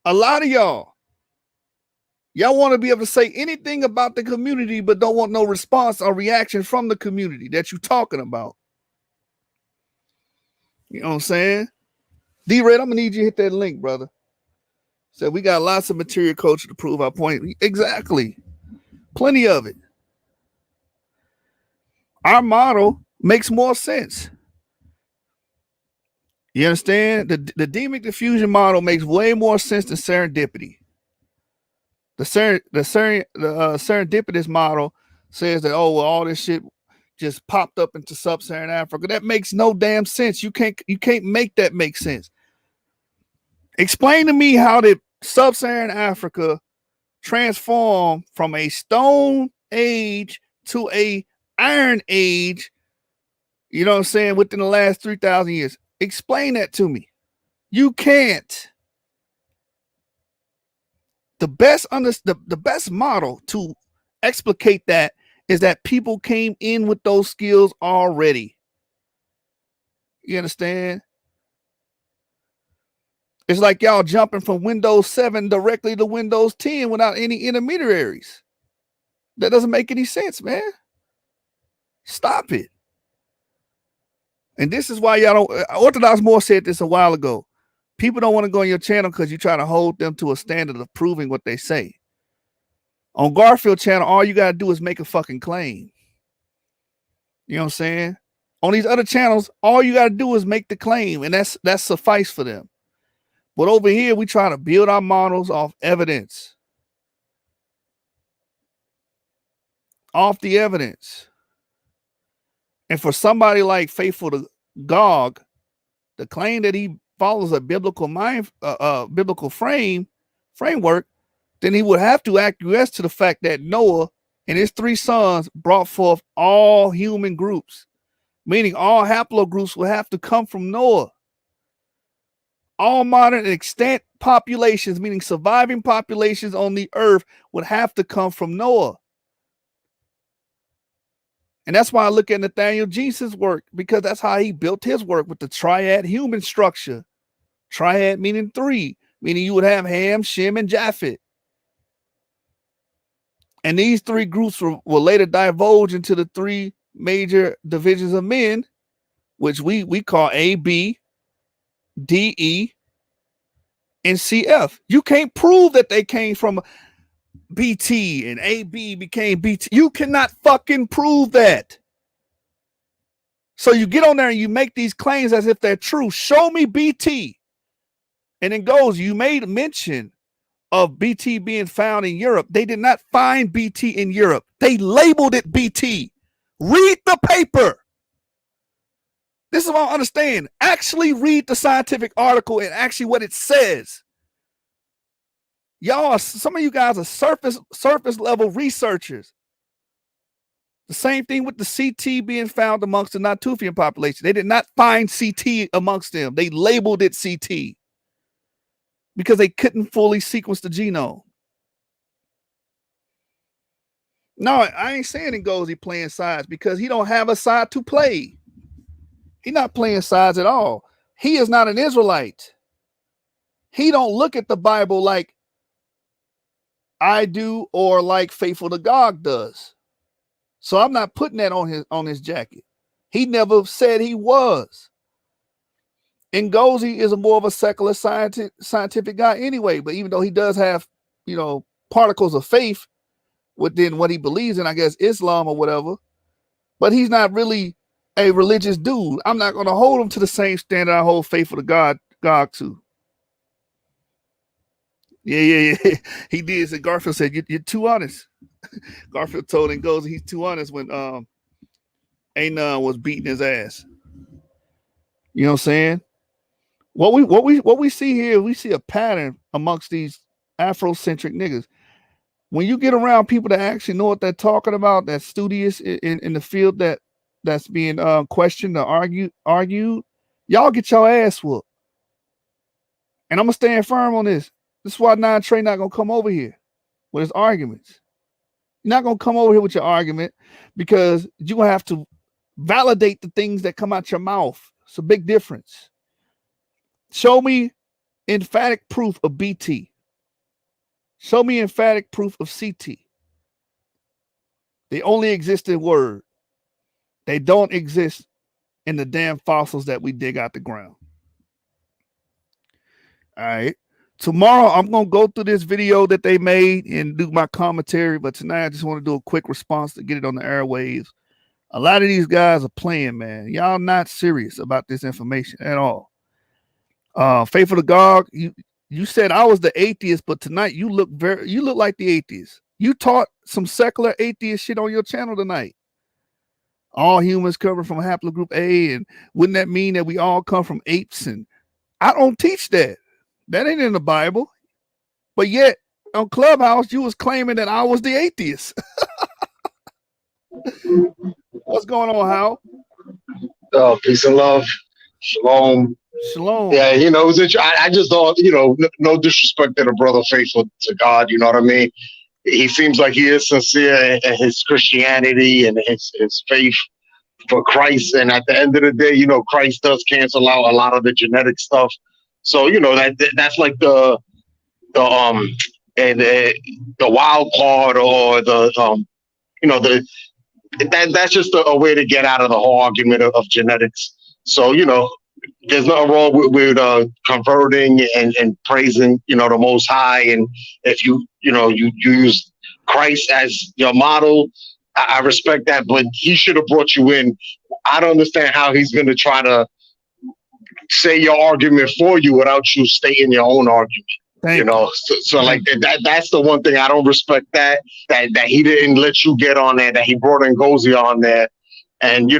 A lot of y'all want to be able to say anything about the community, but don't want no response or reaction from the community that you talking about. You know what I'm saying? D-Red, I'm going to need you to hit that link, brother. So we got lots of material culture to prove our point. Exactly. Plenty of it. Our model makes more sense. You understand? The demic diffusion model makes way more sense than serendipity. The serendipitous model says that, oh, well, all this shit just popped up into Sub-Saharan Africa. That makes no damn sense. You can't make that make sense. Explain to me how did Sub-Saharan Africa transform from a stone age to a iron age, you know what I'm saying, within the last 3,000 years. Explain that to me. You can't. The best model to explicate that is that people came in with those skills already. You understand? It's like y'all jumping from Windows 7 directly to Windows 10 without any intermediaries. That doesn't make any sense, man. Stop it. And this is why y'all don't. Orthodox Moore said this a while ago. People don't want to go on your channel because you try to hold them to a standard of proving what they say. On Garfield channel, all you got to do is make a fucking claim. You know what I'm saying? On these other channels, all you got to do is make the claim, and that's suffice for them. But over here, we try to build our models off evidence. Off the evidence. And for somebody like Faithful to Gog, the claim that he follows a biblical biblical framework, then he would have to acquiesce to the fact that Noah and his 3 sons brought forth all human groups, meaning all haplogroups would have to come from Noah. All modern and extant populations, meaning surviving populations on the earth, would have to come from Noah. And that's why I look at Nathaniel Jesus' work, because that's how he built his work with the triad human structure. Triad meaning 3, meaning you would have Ham, Shem, and Japheth. And these 3 groups will later divulge into the 3 major divisions of men, which we call A, B, D, E, and CF. You can't prove that they came from BT and AB became BT. You cannot fucking prove that. So you get on there and you make these claims as if they're true. Show me BT. And it goes, you made mention of BT being found in Europe. They did not find BT in Europe. They labeled it BT. Read the paper. This is what I understand. Actually read the scientific article and actually what it says. Y'all, some of you guys are surface level researchers. The same thing with the CT being found amongst the Natufian population. They did not find CT amongst them. They labeled it CT because they couldn't fully sequence the genome. No, I ain't saying Ngozi playing sides because he don't have a side to play. He's not playing sides at all. He is not an Israelite. He don't look at the Bible like I do or like Faithful to God does. So I'm not putting that on his jacket. He never said he was. Ngozi is a more of a secular scientific guy anyway, but even though he does have, particles of faith within what he believes in, I guess Islam or whatever, but he's not really a religious dude. I'm not going to hold him to the same standard I hold Faithful to God to. Yeah. He did. So Garfield said, you're too honest. Garfield told Ngozi he's too honest when Anon was beating his ass. You know what I'm saying? What we see here, we see a pattern amongst these Afrocentric niggas. When you get around people that actually know what they're talking about, that's studious in the field that's being questioned or argued, y'all get your ass whooped. And I'm gonna stand firm on this. This is why Nine Trey not gonna come over here with his arguments. You're not gonna come over here with your argument because you're gonna have to validate the things that come out your mouth. It's a big difference. Show me emphatic proof of BT. Show me emphatic proof of CT. They only exist in word. They don't exist in the damn fossils that we dig out the ground. All right. Tomorrow, I'm going to go through this video that they made and do my commentary. But tonight, I just want to do a quick response to get it on the airwaves. A lot of these guys are playing, man. Y'all not serious about this information at all. Faithful to God, you said I was the atheist, but tonight you look like the atheist. You taught some secular atheist shit on your channel tonight. All humans come from haplogroup A, and wouldn't that mean that we all come from apes? And I don't teach that. That ain't in the Bible. But yet on Clubhouse, you was claiming that I was the atheist. What's going on, Hal? Peace and love. Shalom. Shalom. Yeah, I just thought, no disrespect to the brother Faithful to God, you know what I mean? He seems like he is sincere in his Christianity and his faith for Christ. And at the end of the day, Christ does cancel out a lot of the genetic stuff. So that's like the wild card, or that's just a way to get out of the whole argument of genetics. So there's nothing wrong with converting and praising the Most High, and if you use Christ as your model, I respect that, but he should have brought you in. I don't understand how he's going to try to say your argument for you without you stating your own argument. So like that's the one thing I don't respect, that he didn't let you get on there, that he brought in Gozi on there. And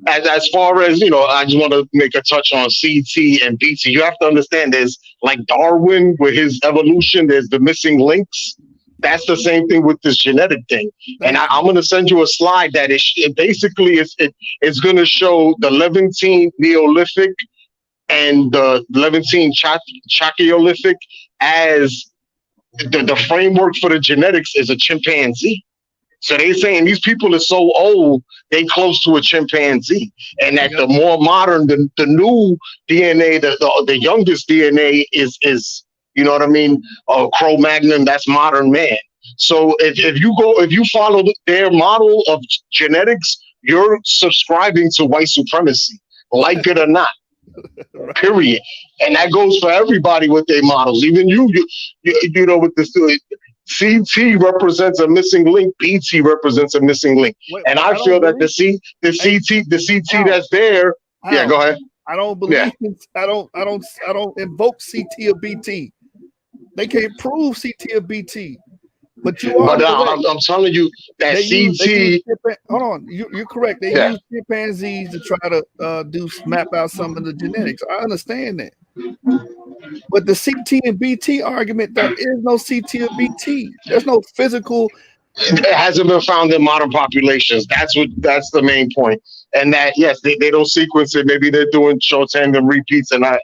as far as I just want to make a touch on CT and BT. You have to understand, there's like Darwin with his evolution, there's the missing links. That's the same thing with this genetic thing. And I'm going to send you a slide that it basically it's going to show the Levantine Neolithic and the Levantine Chalcolithic as the framework for the genetics is a chimpanzee. So they're saying these people are so old, they close to a chimpanzee, and that the more modern, the new DNA, the youngest DNA is Cro-Magnon. That's modern man. So if you follow their model of genetics, you're subscribing to white supremacy, like it or not. Period. And that goes for everybody with their models. Even you with this CT represents a missing link, BT represents a missing link. And I feel that the CT that's there. Yeah, go ahead. I don't believe I don't invoke CT or BT. They can't prove CT or BT. But I'm telling you that hold on, you're correct. They use chimpanzees to try to map out some of the genetics. I understand that. But the CT and BT argument, there is no CT or BT. There's no physical. It hasn't been found in modern populations. That's the main point. And that yes, they don't sequence it. Maybe they're doing short tandem repeats and not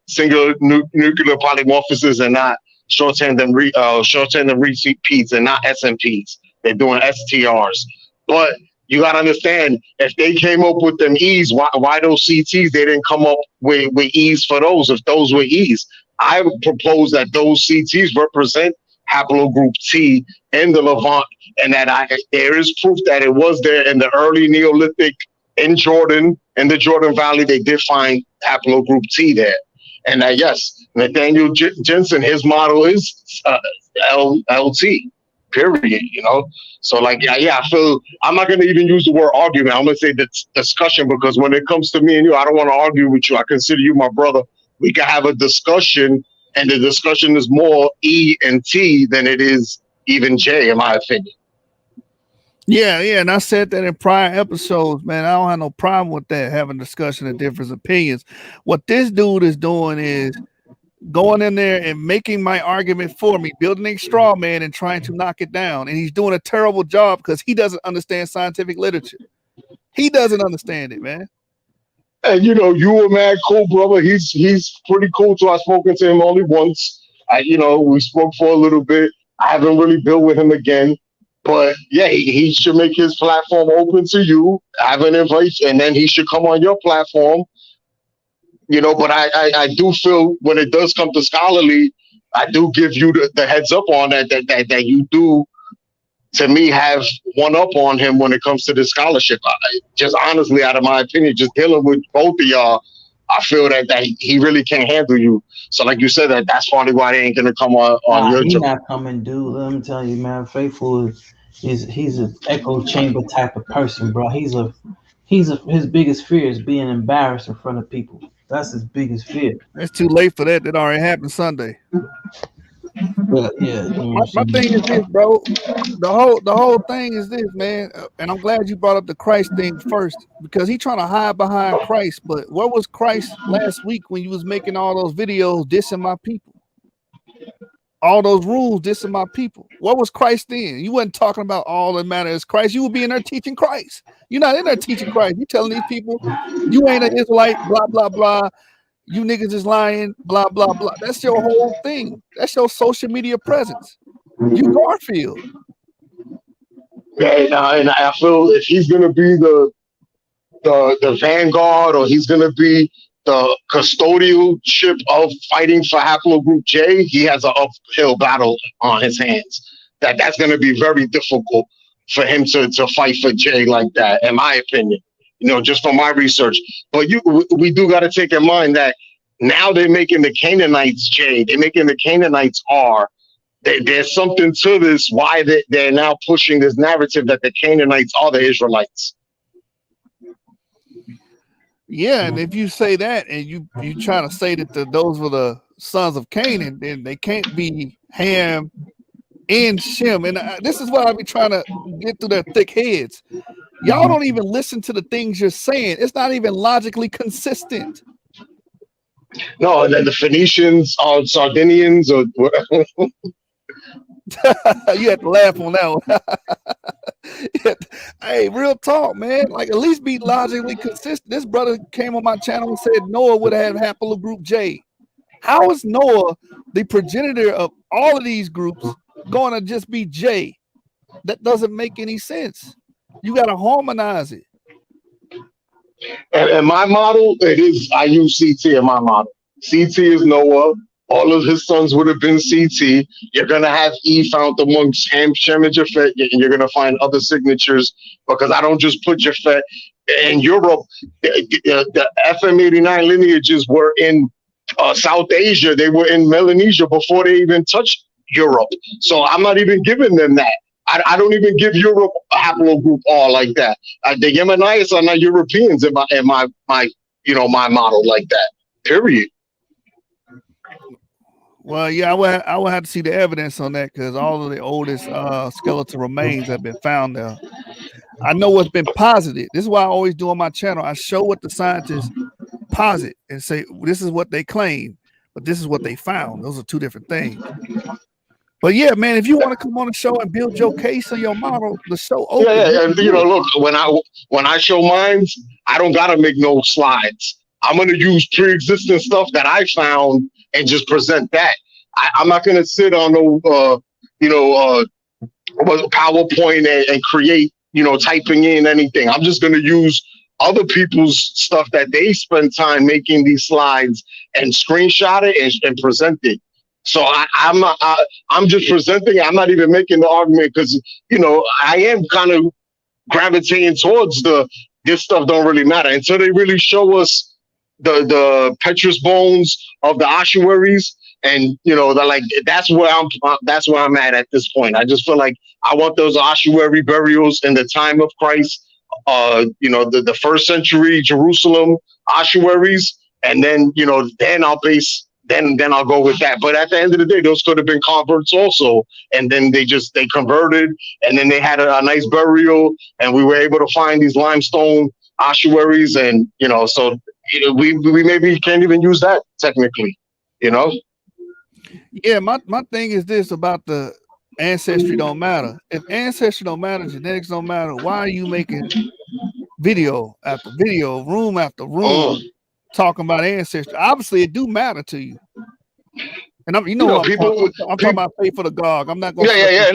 singular nuclear polymorphisms and not short tandem repeats and not SMPs. They're doing STRs. But you got to understand, if they came up with them E's, why those CTs, they didn't come up with E's for those, if those were E's. I would propose that those CTs represent haplogroup T in the Levant, and that there is proof that it was there in the early Neolithic in Jordan, in the Jordan Valley. They did find haplogroup T there. And that, yes, Nathaniel Jensen, his model is LT, period, So I feel I'm not going to even use the word argument. I'm going to say discussion, because when it comes to me and you, I don't want to argue with you. I consider you my brother. We can have a discussion, and the discussion is more E and T than it is even J, in my opinion. Yeah, and I said that in prior episodes, man. I don't have no problem with that, having discussion of different opinions. What this dude is doing is going in there and making my argument for me, building a straw man and trying to knock it down. And he's doing a terrible job because he doesn't understand scientific literature. He doesn't understand it, man. And you a mad cool brother. He's pretty cool too. I've spoken to him only once. We spoke for a little bit. I haven't really built with him again. But yeah, he should make his platform open to you, have an invite, and then he should come on your platform. But I do feel when it does come to scholarly, I do give you the heads up on that you do, to me, have one up on him when it comes to the scholarship. Just honestly, out of my opinion, just dealing with both of y'all, I feel that he really can't handle you. So like you said, that's probably why they ain't going to come on your He's not coming, dude. Let me tell you, man, Faithful he's an echo chamber type of person, bro. His biggest fear is being embarrassed in front of people. That's his biggest fear. It's too late for that. That already happened Sunday. But yeah, my thing is this, bro. The whole thing is this, man. And I'm glad you brought up the Christ thing first, because he's trying to hide behind Christ. But where was Christ last week when you was making all those videos dissing my people? All those rules dissing my people. What was Christ then? You wasn't talking about all that matters Christ. You would be in there teaching Christ. You're not in there teaching Christ. You telling these people you ain't an Israelite, blah, blah, blah. You niggas is lying, blah, blah, blah. That's your whole thing. That's your social media presence. You Garfield. Yeah, and I feel if he's gonna be the vanguard, or he's gonna be the custodialship of fighting for haplogroup J, he has an uphill battle on his hands. That's going to be very difficult for him to fight for J like that, in my opinion. Just from my research. But we do got to take in mind that now they're making the Canaanites J. They're making the Canaanites R. There's something to this. Why they're now pushing this narrative that the Canaanites are the Israelites. Yeah, and if you say that, and you trying to say that those were the sons of Canaan, then they can't be Ham and Shem. And this is what I be trying to get through their thick heads. Y'all don't even listen to the things you're saying. It's not even logically consistent. No, and then the Phoenicians are Sardinians or whatever. You had to laugh on that one. Hey, real talk, man. Like, at least be logically consistent. This brother came on my channel and said Noah would have haplogroup J. How is Noah, the progenitor of all of these groups, going to just be J? That doesn't make any sense. You got to harmonize it. And my model, I use CT in my model. CT is Noah. All of his sons would have been CT. You're going to have E found amongst Ham, Shem, and Japhet, and you're going to find other signatures, because I don't just put Japhet. In Europe, the FM89 lineages were in South Asia. They were in Melanesia before they even touched Europe. So I'm not even giving them that. I don't even give Europe a haplogroup R like that. The Yemenites are not Europeans in my model like that. Period. Well, yeah, I would have to see the evidence on that, because all of the oldest skeletal remains have been found there. I know what's been posited. This is why I always do on my channel. I show what the scientists posit and say, this is what they claim, but this is what they found. Those are two different things. But yeah, man, if you want to come on the show and build your case or your model, the show open. Yeah, and look, when I show mine, I don't gotta make no slides. I'm gonna use pre-existing stuff that I found and just present that. I'm not gonna sit on no PowerPoint and create, typing in anything. I'm just gonna use other people's stuff that they spend time making these slides and screenshot it and present it. So I'm just presenting. I'm not even making the argument, because I am kind of gravitating towards this stuff don't really matter until they really show us the petrous bones of the ossuaries, and that's where I'm at this point. I just feel like I want those ossuary burials in the time of Christ, the first century Jerusalem ossuaries, and then then I'll base. Then I'll go with that. But at the end of the day, those could have been converts also. And then they converted, and then they had a nice burial, and we were able to find these limestone ossuaries, and so we maybe can't even use that technically, Yeah, my thing is this about the ancestry don't matter. If ancestry don't matter, genetics don't matter, why are you making video after video, room after room, talking about ancestry? Obviously, it do matter to you. And I'm talking about faith for the GOG. I'm not going. I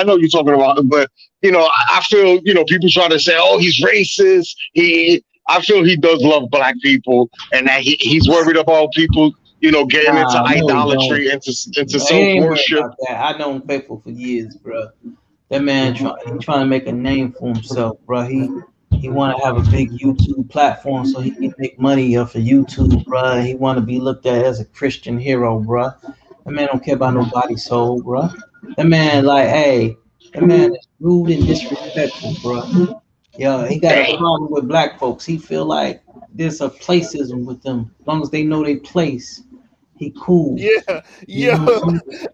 know you're talking about, but I feel people try to say, oh, he's racist. I feel he does love black people, and that he's worried about people, getting into idolatry, into self-worship. I know him faithful for years, bro. That man trying to make a name for himself, bro. He want to have a big YouTube platform so he can make money off of YouTube, bro. He want to be looked at as a Christian hero, bro. That man don't care about nobody's soul, bro. That man that man is rude and disrespectful, bro. Yeah, he got a problem with black folks. He feel like there's a placism with them. As long as they know their place, he cool. Yeah,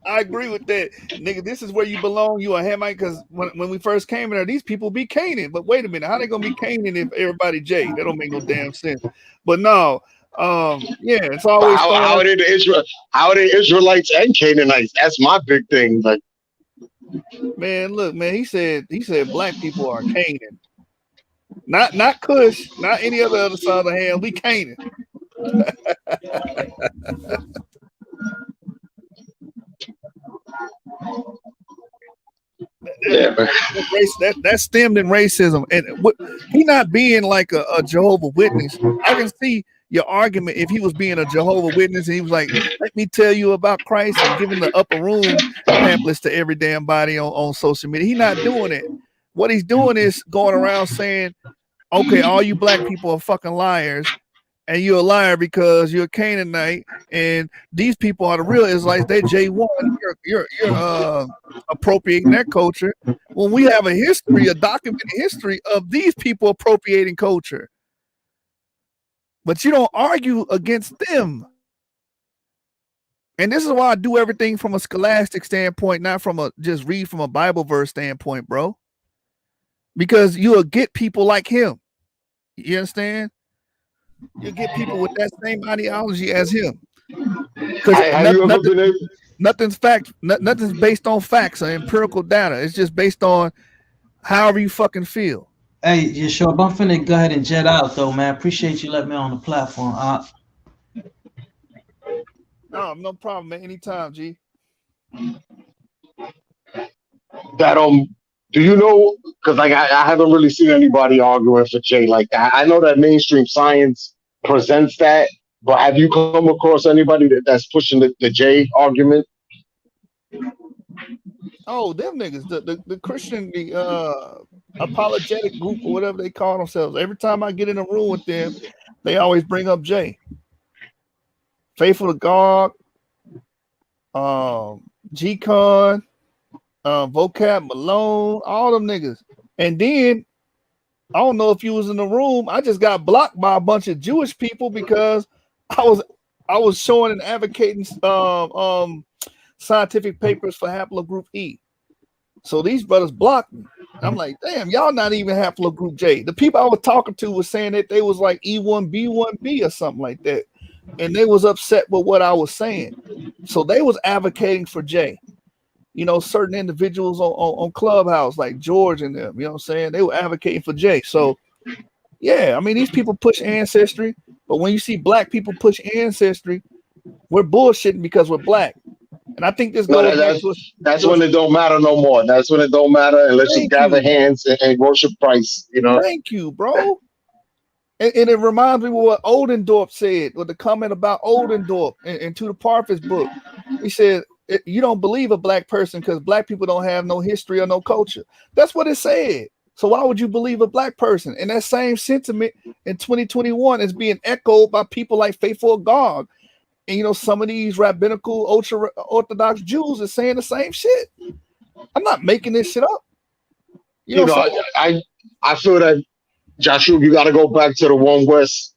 I agree with that, nigga. This is where you belong. You a Hamite, because when we first came in there, these people be Canaan. But wait a minute, how they gonna be Canaan if everybody J? That don't make no damn sense. But no, it's always how are they Israelites and Canaanites? That's my big thing. Like, man, look, man, he said black people are Canaan, not Cush, not any other side of the Ham. We Canaan. That stemmed in racism, and he not being like a Jehovah's Witness. I can see your argument, if he was being a Jehovah Witness and he was like, let me tell you about Christ and giving the upper room pamphlets to every damn body on social media. He's not doing it. What he's doing is going around saying, okay, all you black people are fucking liars, and you're a liar because you're a Canaanite, and these people are the real Israelites. They're J1. You're appropriating their culture. When we have a history, a documented history of these people appropriating culture. But you don't argue against them. And this is why I do everything from a scholastic standpoint, not from a just read from a Bible verse standpoint, bro. Because you'll get people like him. You understand? You'll get people with that same ideology as him. Because nothing's fact, nothing's based on facts or empirical data. It's just based on however you fucking feel. Hey, Yeshua, I'm finna go ahead and jet out though, man. Appreciate you letting me on the platform. No problem, man. Anytime, G. That do you know? Because like I haven't really seen anybody arguing for Jay like that. I know that mainstream science presents that, but have you come across anybody that's pushing the Jay argument? Oh, them niggas, the Christian, apologetic group or whatever they call themselves. Every time I get in a room with them, they always bring up Jay. Faithful to God, G-Con, Vocab Malone, all them niggas. And then I don't know if you was in the room. I just got blocked by a bunch of Jewish people because I was showing and advocating scientific papers for haplogroup E. So these brothers blocked me. I'm like, damn, y'all not even haplogroup J. The people I was talking to was saying that they was like E1B1B or something like that. And they was upset with what I was saying. So they was advocating for J. You know, certain individuals on Clubhouse, like George and them, you know what I'm saying? They were advocating for Jay. So, yeah, I mean, these people push ancestry, but when you see black people push ancestry, we're bullshitting because we're black. And I think this goes back to that's when it don't matter no more. That's when it don't matter, and let's just gather hands and worship Christ, you know? Thank you, bro. And it reminds me of what Oldendorf said, with the comment about Oldendorf in To the Parfit's book. He said, you don't believe a black person because black people don't have no history or no culture. That's what it said. So why would you believe a black person? And that same sentiment in 2021 is being echoed by people like Faithful God. And, you know, some of these rabbinical ultra-Orthodox Jews are saying the same shit. I'm not making this shit up. You know I feel that, Joshua, you got to go back to the One West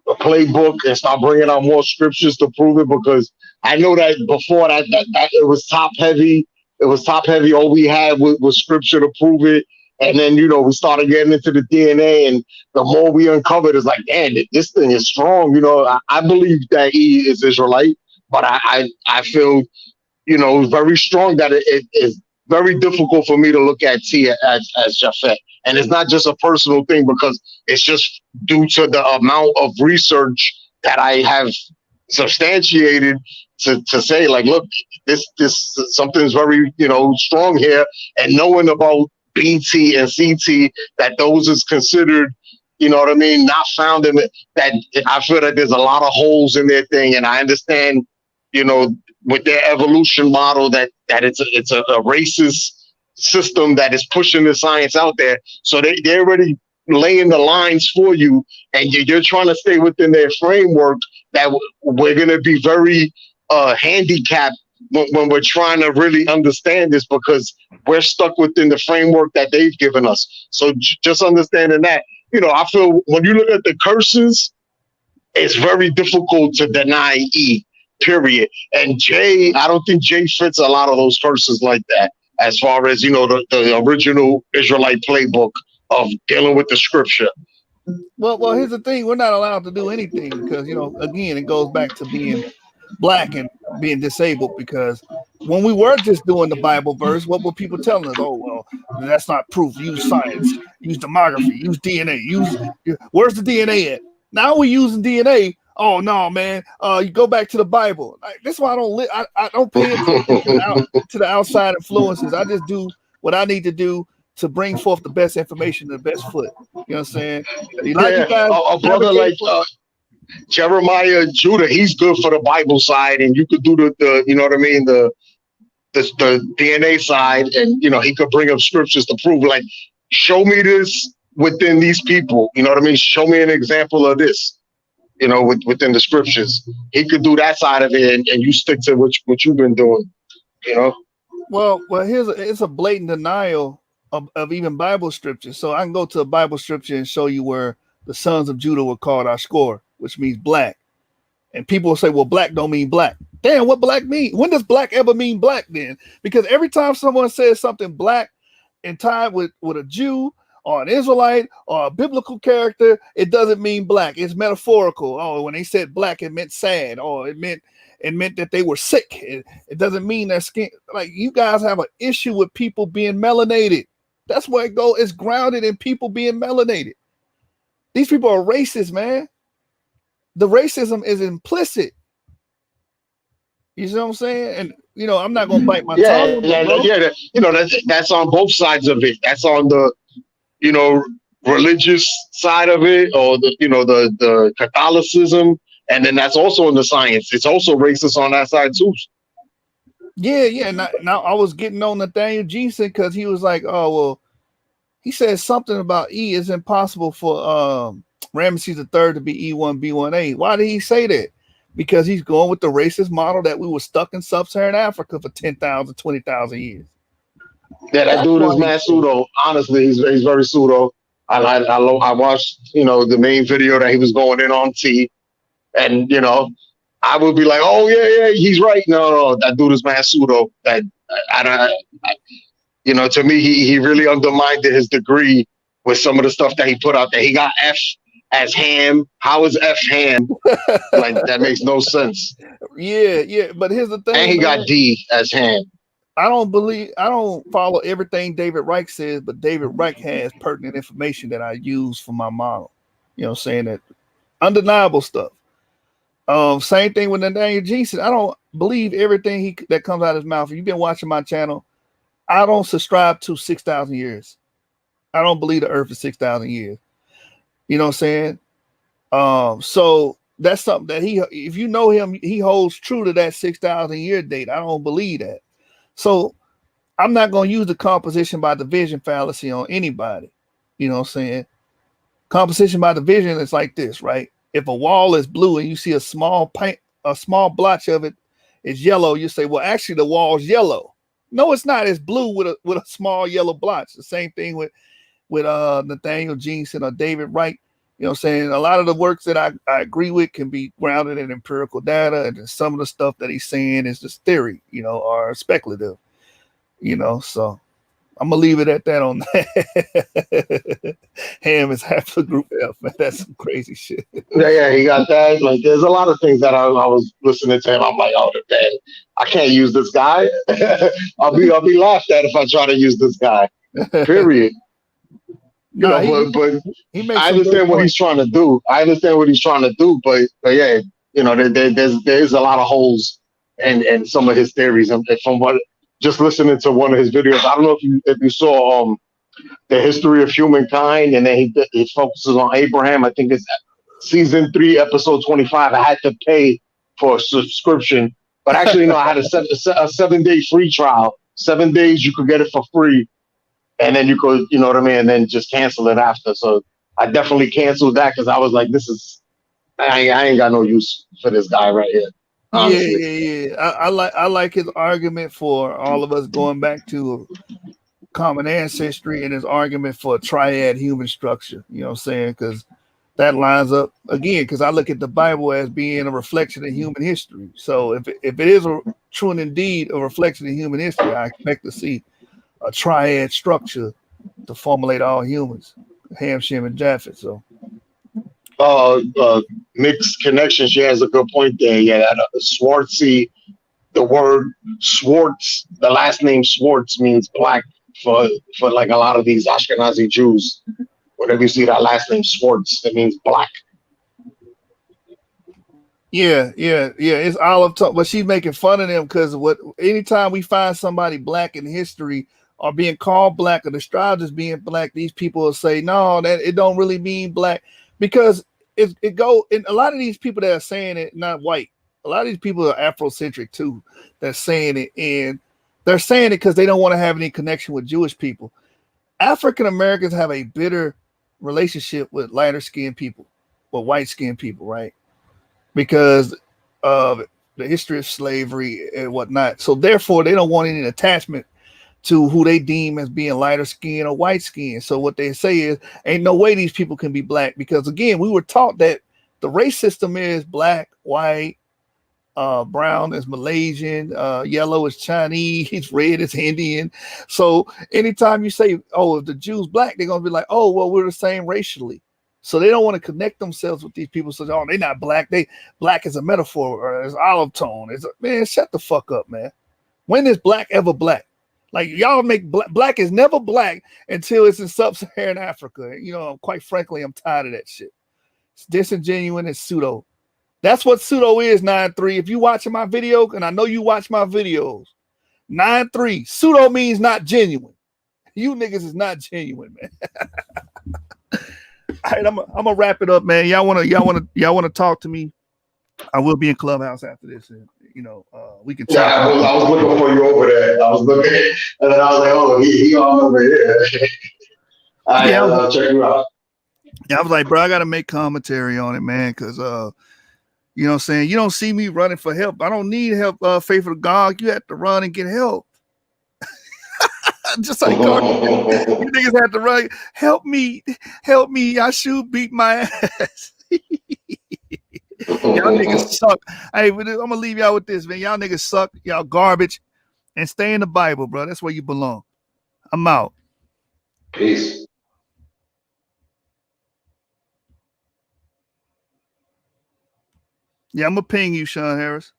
playbook and start bringing out more scriptures to prove it, because I know that before that it was top heavy. It was top heavy. All we had was scripture to prove it. And then, you know, we started getting into the DNA, and the more we uncovered, it's like, man, this thing is strong. You know, I believe that he is Israelite, but I feel, you know, very strong that it is very difficult for me to look at T as Japhet. And it's not just a personal thing, because it's just due to the amount of research that I have substantiated to say, like, look, this something's very, you know, strong here. And knowing about BT and CT, that those is considered, you know what I mean, not found in it, that I feel that there's a lot of holes in their thing. And I understand, you know, with their evolution model, that it's a racist system that is pushing the science out there. So they're already laying the lines for you, and you're trying to stay within their framework, that we're going to be very handicapped when we're trying to really understand this, because we're stuck within the framework that they've given us. So just understanding that, you know, I feel when you look at the curses, it's very difficult to deny E, period. And Jay, I don't think Jay fits a lot of those curses like that, as far as, you know, the original Israelite playbook of dealing with the scripture. Well, here's the thing. We're not allowed to do anything because, you know, again, it goes back to being black and being disabled, because when we were just doing the Bible verse, what were people telling us? Oh, well, that's not proof. Use science, use demography, use DNA, where's the DNA at? Now we're using DNA. Oh no, man! You go back to the Bible. That's why I don't pay attention to the outside influences. I just do what I need to do to bring forth the best information, the best foot. You know what I'm saying? A brother like Jeremiah, Judah, he's good for the Bible side, and you could do the you know what I mean, the DNA side, and he could bring up scriptures to prove, like, show me this within these people. You know what I mean? Show me an example of this. Within the scriptures, he could do that side of it, and you stick to what you've been doing. Well, it's a blatant denial of even Bible scripture. So I can go to a Bible scripture and show you where the sons of Judah were called Ashkor, which means black. And people will say, well, black don't mean black. Damn, what black mean? When does black ever mean black then? Because every time someone says something black and tied with a Jew or an Israelite or a biblical character, it doesn't mean black. It's metaphorical. Oh, when they said black, it meant sad, or it meant that they were sick. It doesn't mean their skin. Like, you guys have an issue with people being melanated. That's where it goes. It's grounded in people being melanated. These people are racist, man. The racism is implicit. You see what I'm saying? And I'm not gonna bite my tongue. That's on both sides of it. That's on the religious side of it, or the Catholicism, and then that's also in the science. It's also racist on that side too. Yeah. Now I was getting on Nathaniel Jensen because he was like, oh well, he said something about it's impossible for Ramesses III to be E1 B1A. Why did he say that? Because he's going with the racist model that we were stuck in sub-Saharan Africa for 10,000, 20,000 years. Yeah, that dude is mad pseudo. Honestly, he's very pseudo. I watched the main video that he was going in on T, and I would be like, oh yeah, he's right. No, that dude is mad pseudo. That to me, he really undermined his degree with some of the stuff that he put out there. He got F as ham. How is F ham? Like, that makes no sense. Yeah. But here's the thing. And he got D as ham. I don't follow everything David Reich says, but David Reich has pertinent information that I use for my model. Saying that undeniable stuff. Same thing with Nathaniel Jensen. I don't believe everything that comes out of his mouth. If you've been watching my channel, I don't subscribe to 6,000 years. I don't believe the earth is 6,000 years. You know what I'm saying? So that's something that if you know him, he holds true to that 6,000 year date. I don't believe that. So I'm not going to use the composition by division fallacy on anybody. You know what I'm saying? Composition by division is like this, right? If a wall is blue and you see a small blotch of it is yellow, you say, well, actually the wall's yellow. No, it's not. It's blue with a small yellow blotch. The same thing with Nathaniel Jensen or David Wright. You know what I'm saying? A lot of the works that I agree with can be grounded in empirical data, and some of the stuff that he's saying is just theory, or speculative, so I'm gonna leave it at that on that. Ham is half the group F, man. That's some crazy shit. Yeah, he got that. Like, there's a lot of things that I was listening to him. I'm like, oh man, I can't use this guy. I'll be laughed at if I try to use this guy. Period. But I understand what he's trying to do. But yeah, there's a lot of holes in some of his theories. And from just listening to one of his videos, I don't know if you saw the history of humankind, and then he focuses on Abraham. I think it's season 3, episode 25. I had to pay for a subscription, but actually no, I had a 7-day free trial. 7 days you could get it for free. And then you could, you know what I mean, and then just cancel it after. So I definitely canceled that because I was like, I ain't got no use for this guy right here. Honestly. Yeah. I like his argument for all of us going back to a common ancestry, and his argument for a triad human structure. You know what I'm saying? Because that lines up again. Because I look at the Bible as being a reflection of human history. So if it is true and indeed a reflection of human history, I expect to see a triad structure to formulate all humans, Ham, Shem, and Japheth. So, mixed connection. She has a good point there. Yeah, that Swartzy, the word Swartz, the last name Swartz means black for like a lot of these Ashkenazi Jews. Whenever you see that last name Swartz, it means black. Yeah. It's Olive talk, but she's making fun of them because anytime we find somebody black in history, or being called black or described as being black, these people will say, no, that it don't really mean black, because it go, and a lot of these people that are saying it, not white, a lot of these people are Afrocentric too, that's saying it, and they're saying it because they don't want to have any connection with Jewish people. African Americans have a bitter relationship with lighter skinned people, with white skinned people, right? Because of the history of slavery and whatnot. So therefore, they don't want any attachment to who they deem as being lighter skin or white skin. So what they say is, ain't no way these people can be black, because again, we were taught that the race system is black, white, brown is Malaysian, yellow is Chinese, red is Indian. So anytime you say, oh, if the Jews black, they're gonna be like, oh, well, we're the same racially. So they don't want to connect themselves with these people. So, oh, they're not black. They black is a metaphor, or it's olive tone. Man, shut the fuck up, man. When is black ever black? Like, y'all make black is never black until it's in sub-Saharan Africa. You know, quite frankly, I'm tired of that shit. It's disingenuous and pseudo. That's what pseudo is, 9-3. If you watching my video, and I know you watch my videos, 9-3. Pseudo means not genuine. You niggas is not genuine, man. All right, I'm gonna wrap it up, man. Y'all wanna talk to me? I will be in Clubhouse after this, and we can Yeah, chat. I was looking for you over there. I was looking, and then I was like, oh, he on over here. I'll check you out. Yeah, I was like, bro, I gotta make commentary on it, man, because you know what I'm saying? You don't see me running for help. I don't need help, faithful to God. You have to run and get help. Just like God, you niggas have to run. Help me. I should beat my ass. Y'all niggas suck. Hey, I'm gonna leave y'all with this, man. Y'all niggas suck. Y'all garbage. And stay in the Bible, bro. That's where you belong. I'm out. Peace. Yeah, I'm gonna ping you, Sean Harris.